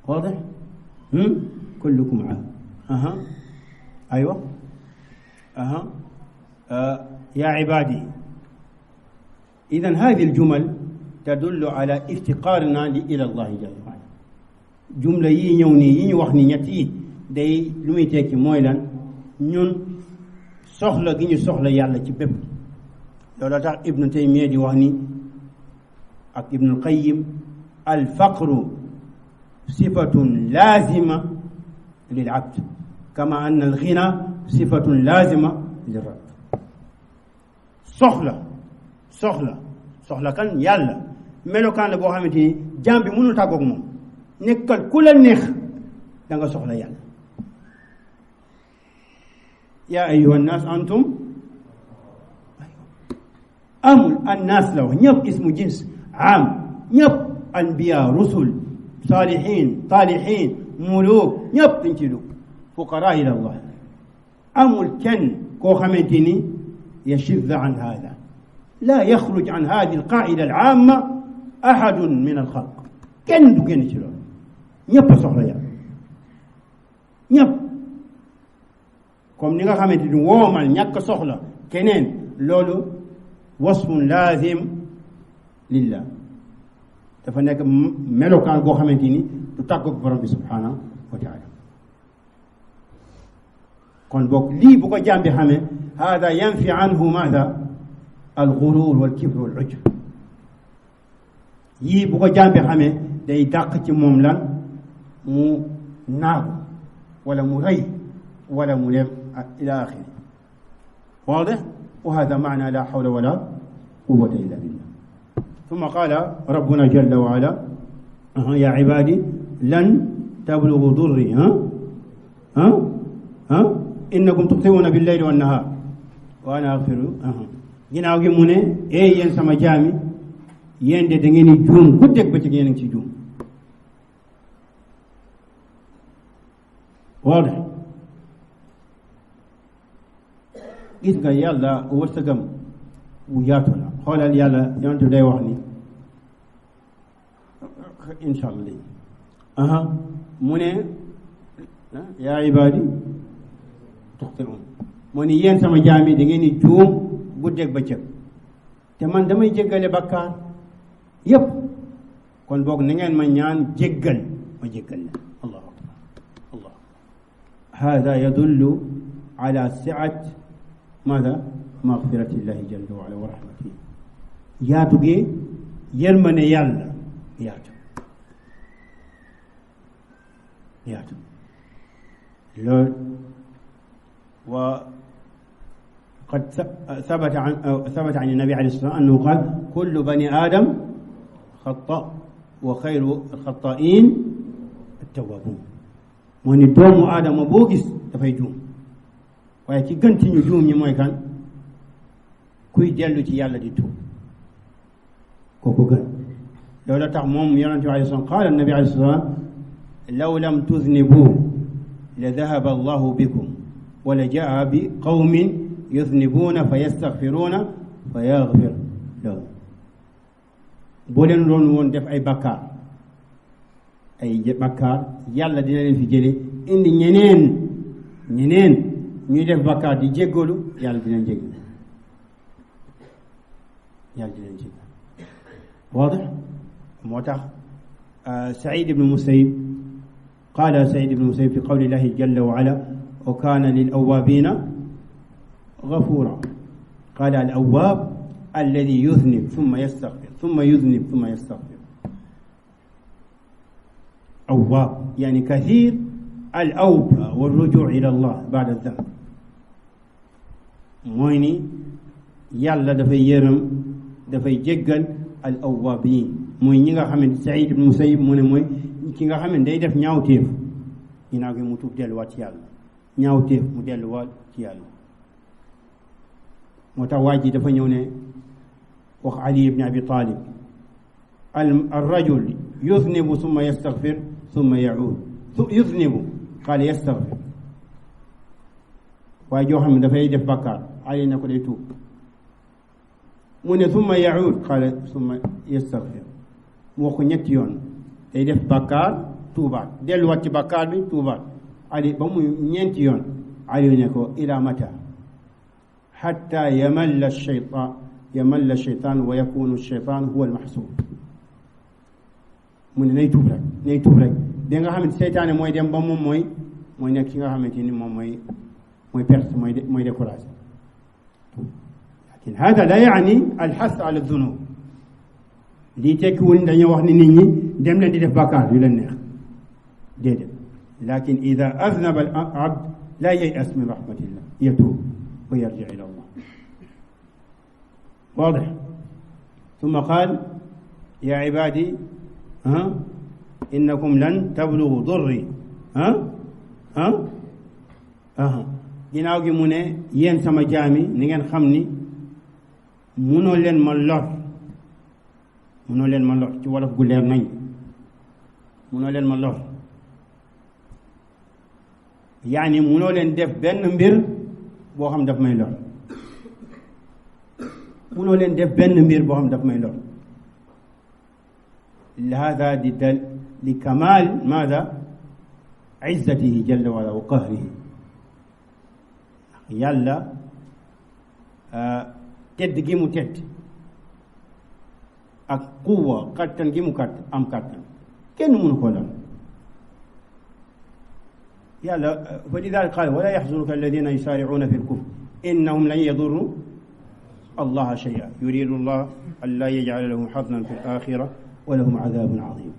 واضح؟ كلكم عام أيوة يا عبادي إذن هذه الجمل تدل على افتقارنا إلى الله جل وعلا جملة ينيوني يوخني نيتي day lu muy tekki mooy lan ñun soxla gi ñu soxla yàlla ci bépp loolu tax Ibnu Taymiyya di wax ni ak Ibnu Qayyim al faqru sifatun laazima lil abd kama anna al ghina sifatun laazima lil rabb soxla kan yàlla melokaan la boo xamante ni jaam bi mënul tàggoog moom nekkal ku la neex da nga soxla yàlla yaa ayyuha nnaas antum amul annaas la wax ñëpp ismu jins am ñëpp anbiya rusul saalihin taalihin muluk ñëpp dañ ci dugg fuqara ila allah amul kenn koo xamante ni yashid an hada la yaxruj an hadi alqaida alama ahadun min alxalq kenn du génn ci loolu ñëpp a soxla yàlla ñëpp comme ni nga xamante ni woomal ñàkk soxla keneen loolu wasfun laazim lillah dafa nekk melokaan boo xamante ni du tàggoog borom bi subhanahu wa taala kon boog lii bu ko jaam bi xamee hada yanfi anhu maada alxurur walkibr walujub yii bu ko jaam bi xamee day dàq ci moom lan mu naagu wala mu rëy wala mu dem ila axiri واضح وهذا معنى لا حول ولا قوة إلا بالله ثم قال ربنا جل وعلا يا عبادي لن تبلغوا ضري innakum tuxti'uuna bil-layli wan-nahaar wa ana aghfiru ginnaaw gi mu ne yéen sama jaami yéen de da ngeen di juum guddeeg bëccëg yéen a ngi ci juum waaw de gis nga yàlla wërsëgam bu yaatu la xoolal yàlla yonent day wax ni insha allah mu ne yaa ibaadi tuxti'uun mu ne yéen sama jaami da ngeen di juum guddeeg bëccëg te man damay jéggale bakkaar yépp kon boog na ngeen ma ñaan jéggal ma jéggal la allahu akbar allah hada yadullu ala si'at maada maghfiratillahi jalla wa ala wa rahmatihi yaatu gi yërmande yàlla yaatu loolu wa قد ثبت عن النبي عليه الصلاة والسلام أنه قال كل بني آدم خطاء وخير الخطائين التوابون من دوم آدم بوغس دافاي جوم waaye ci gën ci ñu juum ñi mooy kan kuy dellu ci yàlla di tuub kooku gën loolu tax moom yonente bi alayhi salaam qaala annabi alayhi salaam law lam tuznibu la dahaba allahu bikum wa la jaa bi qawmin yuznibuuna fa yastaghfiruuna fa yaghfir lahum boo leen doon woon def ay bakkaar yàlla dina leen fi jële indi ñeneen ñuy def bakkaar di jéggalu yàlla dina jéggal واضح moo tax سعيد بن المسيب قال سعيد بن المسيب في قول الله جل وعلا وكان للأوابين غفورا قال الأواب الذي يذنب ثم يستغفر ثم يذنب ثم يستغفر أواب يعني كثير الأوبة والرجوع إلى الله بعد الذنب mooy ni yàlla dafay yërëm dafay jéggal al awwabin mooy ñi nga xam ne Saïd ibn Musayyib mu ne mooy ki nga xam ne day def ñaawteef ginnaaw gi mu tuub delluwaat ci yàlla ñaawteef mu delluwaat ci yàlla moo tax waa ji dafa ñëw ne wax Ali ibn Abi Talib al rajul yuznibu summa yastaghfir summa ya'ud yuznibu qaala yastaghfir waaye joo xam ne dafay def bakkaar Ali na ko day tuub mu ne summa yaud qaala summa yastaghfir mu wax ko ñetti yoon day def bakkaar tuubaat delluwaat ci bakkaar bi tuubaat Ali ba mu ñeenti yoon Ali ne ko ila mata hatta yamalla shaytan wa yakunu shaytan huwa almahsub mu ne nay tuub rek da nga xam ne seytaane mooy dem ba moom mooy nekk ki nga xamante ni moom mooy perte mooy découragé lakin hada la yaani alxas ala dunub lii tekkiwul dañoo wax ni nit ñi dem leen di def bàkkaar yu leen neex déedéet lakin ida aznaba al abd la yayas min rahmatillah yatuub wa yarji ila allah واضح ثم قال يا عبادي إنكم لن تبلغوا ضري ginnaaw gi mu ne yéen sama jaami ni ngeen xam ni munoo leen ma lor ci wolof gu leer nañ munoo leen ma lor yaani munoo leen def benn mbir boo xam daf may lor munoo leen def benn mbir boo xam daf may lor hada li kamal maada izzatihi jalla wala wa qahrihi yàlla tedd gi mu tedd ak quwa kattan gi mu am kattan kenn mënu ko lor yàlla fa lidalik qaal wala yaxzunka alladina yusaaricuuna fi lkufr innahum lan yadurru allaha shay'a yuridu allah an laa yajcala lahum xadnan fi alaxira wa lahum cadabun cadim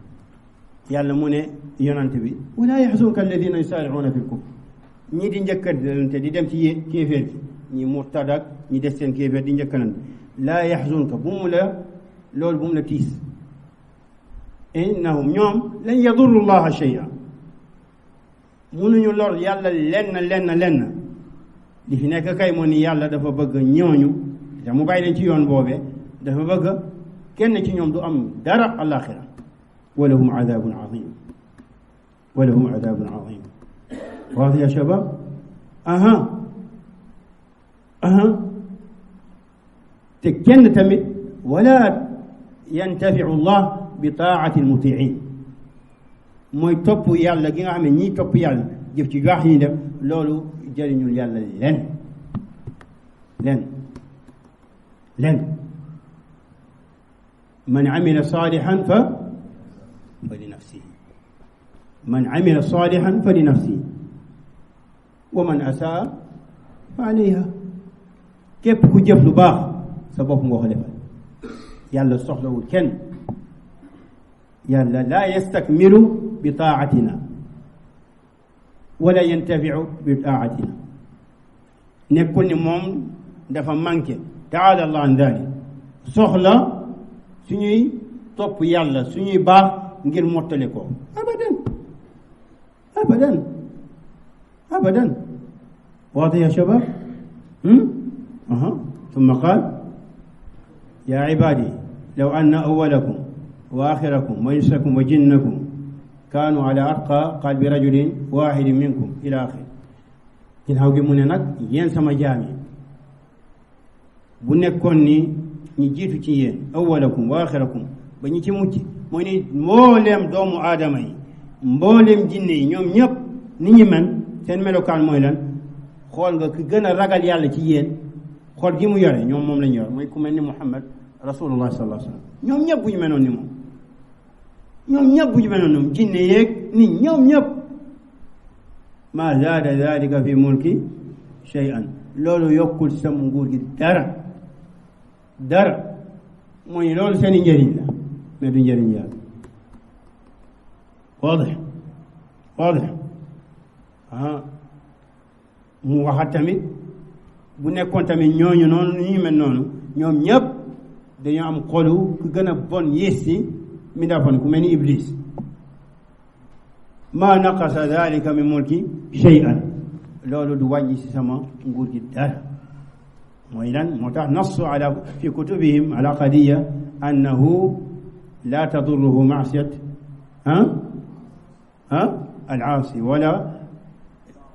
yàlla mu ne yonante bi wala yaxzunka alladina yusaaricuuna fi lkufr ñii di njëkkalante di dem ci kéeféer gi ñi murtadak ñi des seen kéeféer di njëkkalante laa yaxzunka loolu bu mu la tiis innahum ñoom lan yadurru llaha shay'a mënuñu lor yàlla lenn li fi nekk kay moo ni yàlla dafa bëgg ñooñu te mu bàyyi leen ci yoon boobee dafa bëgg kenn ci ñoom du am dara alaxira walahum adabun azim واضح يا شباب تكن تمت ولا ينتفع الله بطاعة المطيعين mooy topp yàlla gi nga xam ne ñii topp yàlla jëf ci baax ñi def loolu jëriñul yàlla len man amila salihan fa li nafsihi man amila salihan fa li nafsihi wa man asaa fa alayha képp ku jëf lu baax sa bopp nga ko defal yàlla soxlawul kenn yàlla laa yastakmilu bi taatina wala yantafiu bi taatina nekkul ni moom dafa manqué taala allah an dalik soxla suñuy topp yàlla suñuy baax ngir mottale ko abadan واضح يا شباب ثم قال يا عبادي لو أن أولكم وآخركم وإنسكم وجنكم كانوا على أتقى قلب رجل واحد منكم إلى آخر ginnaaw gi mu ne nag yéen sama jaam yi bu nekkoon ni ñi jiitu ci yéen awwalakum wa axirakum ba ñu ci mucc mooy ni mbooleem doomu aadama yi mbooleem jinne yi ñoom ñëpp ni ñu mel seen melokaan mooy lan xool nga ki gën a ragal yàlla ci yéen xool gi mu yore ñoom moom lañu yor mooy ku mel ni Muhammad rasulullah sallallahu alayhi wa sallam ñoom ñëpp bu ñu meloon ni moom jinne yeeg nit ñoom ñëpp ma zaada dalika fi mulki shay'an loolu yokkul sama nguur gi dara mooy loolu seen i njëriñ la mais du njëriñ yàlla waadix mu waxat tamit bu nekkoon tamit ñooñu noonu ñu mel noonu ñoom ñëpp dañoo am xolu ku gën a bon yées si mi dafoon ku mel ni Iblis ma naqasa dalika min mulki shay'an loolu du wàññi si sama nguur gi dara mooy lan moo tax nassu ala fi kutubihim ala qadiya annahu la tadurruhu maasiyat al-aasi wala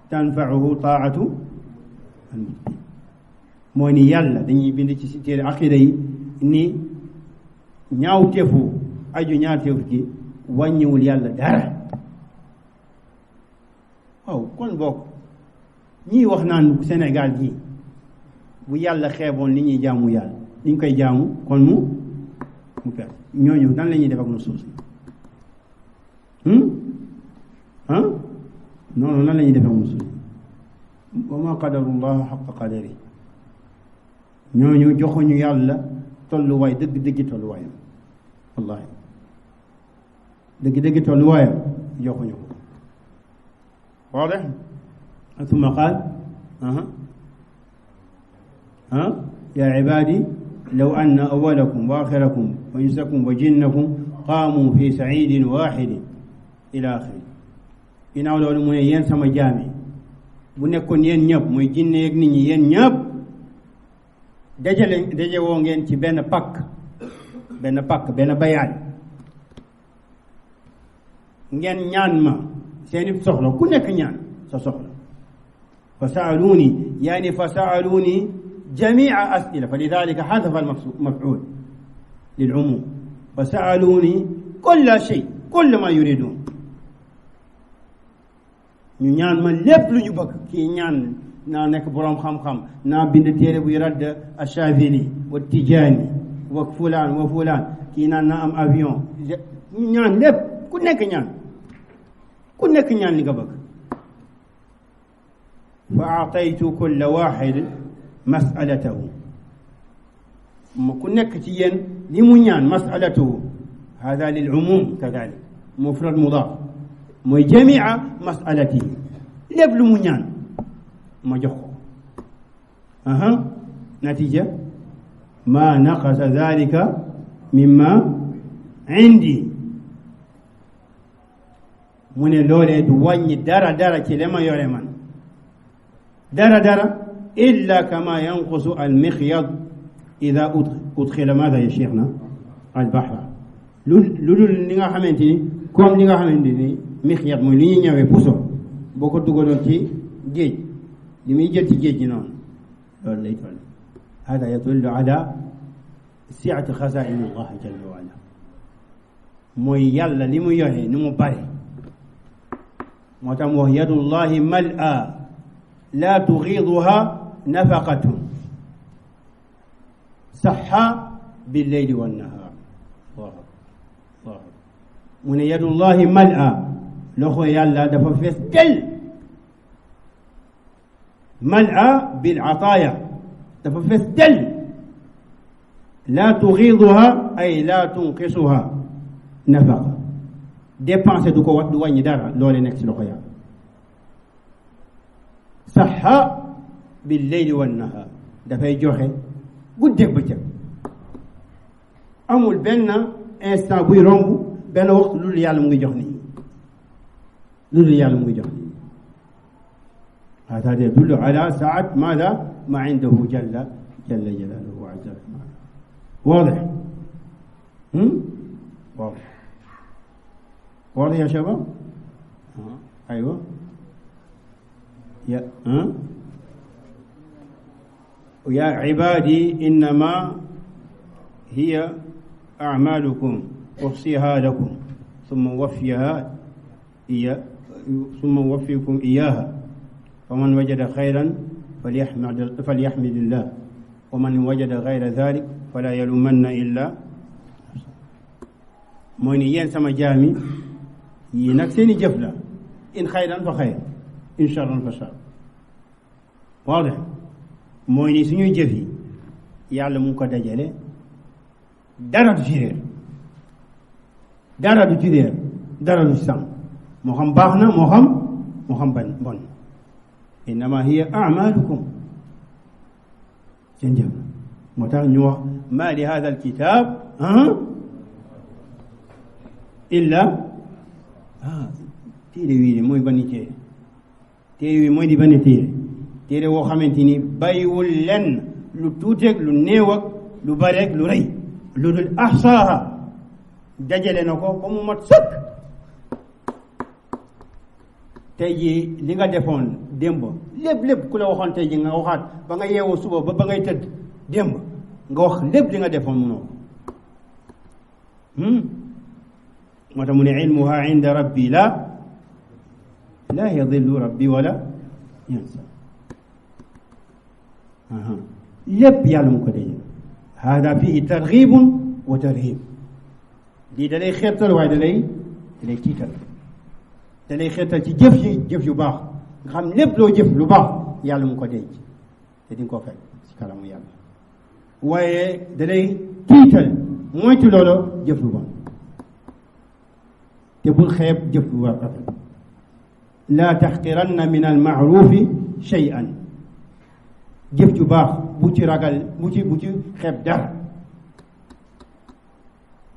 tanfa'uhu taa'atu mooy ni yàlla dañuy bind ci si téere aqida yi ni ñaawteefu aju ñaawteefu ci wàññiwul yàlla dara waaw kon bokk ñii wax naan Sénégal gi bu yàlla xeeboon li ñuy jaamu yàlla li ñu koy jaamu kon mu perte ñooñu nan la ñuy def ak nu suuf si noonu nan la ñuy def ak nu suuf si wa ma qadarullah xaqa qadari ñooñu joxuñu yàlla tolluwaay dëgg-dëgg tolluwaayam wallahi dëgg-dëgg tolluwaayam joxuñu ko واضح ثم قال يا عبادي لو أن أولكم وآخركم وإنسكم وجنكم قاموا في سعيد واحد إلى آخره ginnaaw loolu mu ne yéen sama jaam yi bu nekkoon yéen ñëpp mooy jinne yeeg nit ñi yéen ñëpp daje woo ngeen ci benn pakk benn bayaal ngeen ñaan ma seeni soxla ku nekk ñaan sa soxla fa sa'aluni yani fa sa'aluni jami'a as'ila fa lidhalika hadafa al-maf'ul lil'umum fa sa'aluni kulla shay kull ma yuridun ñu ñaan ma lépp lu ñu bëgg kii ñaan naa nekk boroom xam-xam naa bind téere buy radd Ash-Shadhili wa Tijani wa fulaan wa fulaan kii naan naa am avion ñu ñaan lépp ku nekk ñaan li nga bëgg fa aataytu kulla waxid masalatahu ku nekk ci yéen li mu ñaan masalatahu hada lil umum kadalik mufrad mudaaf mooy jamia masalatihi lépp lu mu ñaan ma jox ko natija ma naqasa dalika mimma indi mu ne loolee du wàññi dara ci li ma yore man dara illa kama yanqusu al mixyad ida udxila maada ya cheikhna al bahra lu dul li nga xamante ni comme li nga xamante ni mixyad mooy li ñuy ñëwee puso boo ko dugaloon ci géej li muy jël ci géej gi noonu loolu lay toll hada yadullu ala siati xazain allah jalla wa ala mooy yàlla li mu yore ni mu bare moo tax mu wax yadullahi mal'a la tuxiiduha nafaqatun saxa billeyli wannahaar mu ne yadullahi mal'a loxo yàlla dafa fees del mal'a bil ataaya dafa fees del la tuxiiduha ay la tunqisuha nafaqa dépensé du ko du wàññi dara loole nekk ci loxo yàlla saxa bil leyli wan nahaar dafay joxe guddeeg bëccëg amul benn instant buy romb benn waxtu lu dul yàlla mu ngi jox nit ñi lu dul yàlla mu ngi jox nit ñi hada yadullu ala saat maada ma indahu jalla jalaaluhu wa azza واضح واضح يا شباب ايوه يا عبادي انما هي اعمالكم احصيها لكم ثم اوفيكم اياها فمن وجد خيرا فليحمد الله ومن وجد غير ذلك fala yalumanna illa mooy ni yéen sama jaami yii nag seeni jëf la in xayran fa xayr in charran fa char waaw de mooy ni suñuy jëf yi yàlla mu ngi ko dajale dara du ci réer dara du ci réer dara du ci sàmm moo xam baax na moo xam bañ bon innama hiya amalukum seen jëf moo tax ñu wax ma li hada alkitab illa téere wii de mooy bani téere wi mooy di bani téere woo xamante ni bàyyiwul lenn lu tuuteeg lu néew ak lu bareeg lu rëy lu dul ahsaaha dajale na ko ba mu mat sëkk tey jii li nga defoon démb lépp ku la waxoon tey ji nga waxaat ba nga yeewoo suba ba ngay tëdd démb nga wax lépp li nga defoon munoo moo tax mu ne ilmuha inda rabbi la yadillu rabbi wala yansa lépp yàlla mu ko dajale hada fihi targhibun wa tarhib lii da lay xeetal waaye da lay tiital da lay xeetal ci jëf yu baax nga xam lépp loo jëf lu baax yàlla mu ko denc te di nga ko fekk ci kalamu yàlla waaye da lay tiital moytu loolu jëf lu bon te bul xeeb jëf lu war rafet laa taxqiranna min al maarufi shay'an jëf ju baax bu ci ragal bu ci xeeb dara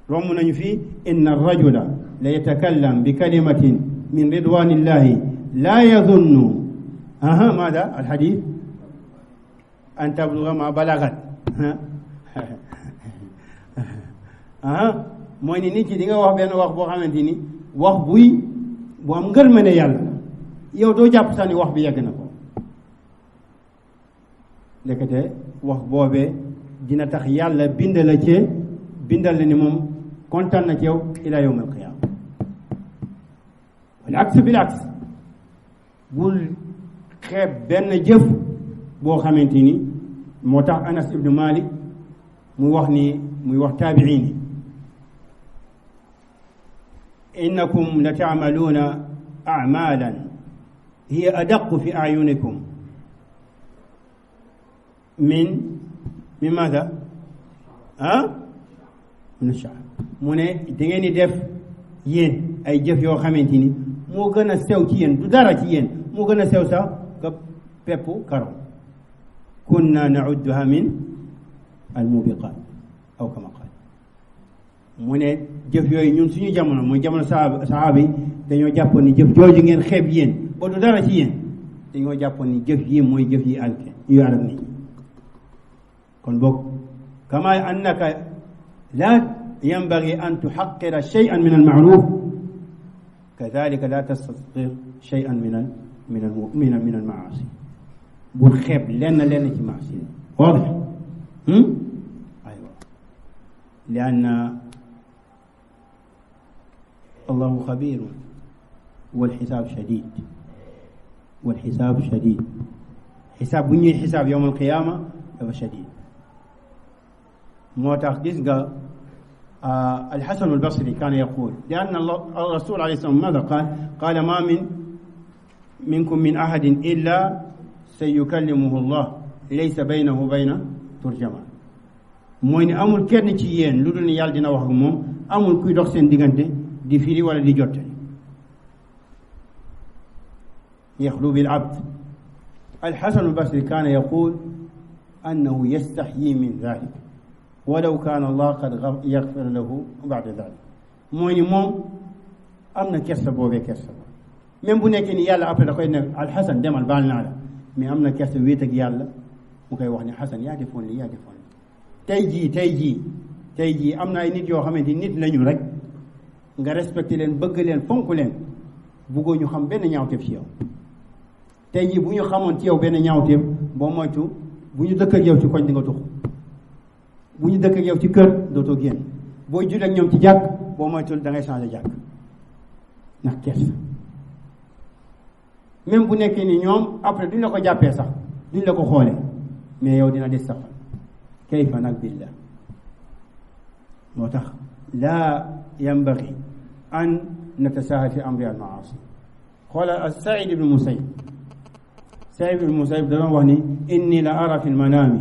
romb nañu fii inna rajula la yatakallam bi kalimatin min ridwanillahi la yadunnu maada alxadis an tabluga ma balagat mooy ni nit ki di nga wax benn wax boo xamante ni wax bu am ngërmande yàlla yow doo jàpp sax ni wax bi yegg na ko ndekete wax boobee dina tax yàlla bindal la ni moom kontaan na ci yow ila yawm alqiyaama wal aks bil aks bul xeeb benn jëf boo xamante ni moo tax Anas ibnu Malik muy wax taabiin yi innakum la taamaluuna acmaalan hiya adaqu fi ayunikum min maada min ash-sha'r mu ne da ngeen di def yéen ay jëf yoo xamante ni moo gën a sew ci yéen du dara ci yéen moo gën a sew sax ka peppu karaw kunna naudduha min almubiqat aw kama qaal mu ne jëf yooyu ñun suñu jamono mooy jamono sahaaba yi dañoo jàppoon ni jëf jooju ngeen xeeb yéen ba du dara ci yéen dañoo jàppoon ni jëf yi mooy jëf yi alke yu alak nit ñi kon boog kama annaka la yanbaghi an tuhaqqira shay'an min al-ma'ruf kadhalika la tastahqir shay'an min al-ma'asi bul xeeb lenn ci maasi واضح أيوة لأن الله خبير والحساب شديد حساب بني حساب يوم القيامة هو شديد موتاخ ديسغا الحسن البصري كان يقول لأن الرسول عليه الصلاة والسلام ماذا قال ما منكم من أحد إلا سيكلمه الله laysa baynahu bayna turjamaan mooy ne amul kenn ci yéen lu dul ni yàlla dina wax ak moom amul kuy dox seen diggante di firi wala di jottali yaxlu bil abd alxasan albasri kaana yaqul annahu yastaxyi min dalik walaw kaana allah qad yaxfir lahu bada dalik mooy ni moom am na kersa boobee kersa même bu nekkee ni yàlla après da koy ne alxasan demal baal naa la mais am na kersa wéet ak yàlla mu koy wax ni xasan yaa defoon li tey jii am na ay nit yoo xamante nit lañu rek nga respecté leen bëgg leen fonk leen buggoo ñu xam benn ñaawteef ci yow tey jii bu ñu xamoon ci yow benn ñaawteef boo moytu bu ñu dëkk ak yow ci koñ di nga tux bu ñu dëkk ak yow ci kër dootoo génn booy julli ak ñoom ci jàkk boo moytul da ngay changé jàkk ndax kersa même bu nekkee ni ñoom après duñ la ko jàppee sax duñ la ko xoolee mais yow dina des safal kayfa nag billah moo tax laa yanbaghi an natasahal fi amri al maasi xoola Saïd ibn Musayyib da doon wax ni inni la ara fi lmanami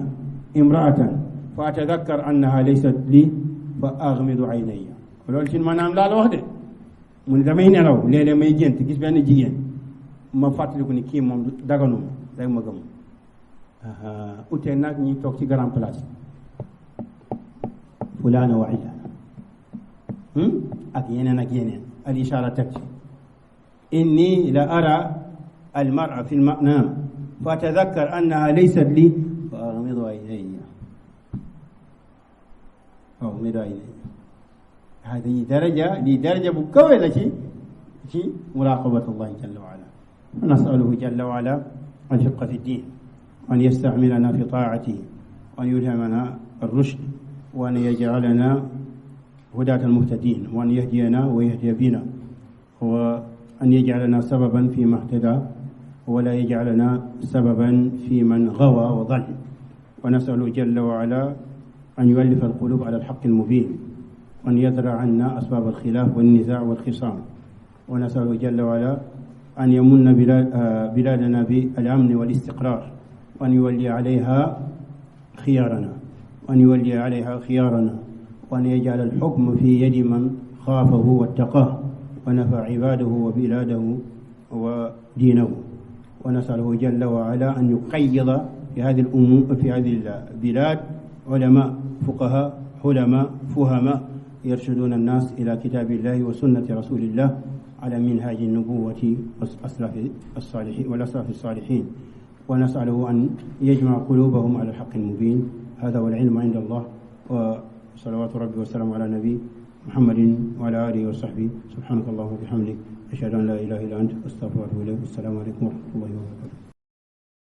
imraatan fa atadakkar annaha laysat li fa aghmidu aynayya loolu ci maanaam laa la wax de mu ne damay nelaw léeg-léeg may gént gis benn jigéen ma fàttaliku ni kii moom daganuma rek ma gëm utee nag ñi toog ci grand place fulaana wa ilaana ak yeneen al ishaara teg ci inni la ara al mar'a fi lmanam fa atadakkar annaha laysat li fa aghmidu aynayya هذه درجة بكوي في مراقبة الله جل وعلا ونسأله جل وعلا الفقه في الدين وأن يستعملنا في طاعته وأن يلهمنا الرشد وأن يجعلنا هداة المهتدين وأن يهدينا ويهدي بنا وأن يجعلنا سببا فيما اهتدى ولا يجعلنا سببا في من غوى وضل ونسأله جل وعلا أن يؤلف القلوب على الحق المبين وأن يدرع عنا أسباب الخلاف والنزاع والخصام ونسأله جل وعلا أن يمن بلادنا بالأمن والاستقرار وأن يولي عليها خيارنا وأن يجعل الحكم في يد من خافه واتقاه ونفع عباده وبلاده ودينه ونسأله جل وعلا أن يقيض في هذه البلاد علماء فقهاء حلماء فهماء يرشدون الناس إلى كتاب الله وسنة رسول الله على منهاج النبوة والأسلاف الصالحين ونسأله أن يجمع قلوبهم على الحق المبين هذا والعلم عند الله وصلوات ربي وسلام على نبي محمد وعلى آله وصحبه سبحانك اللهم وبحمدك أشهد أن لا إله إلا أنت أستغفرك وأتوب إليك والسلام عليكم ورحمة الله وبركاته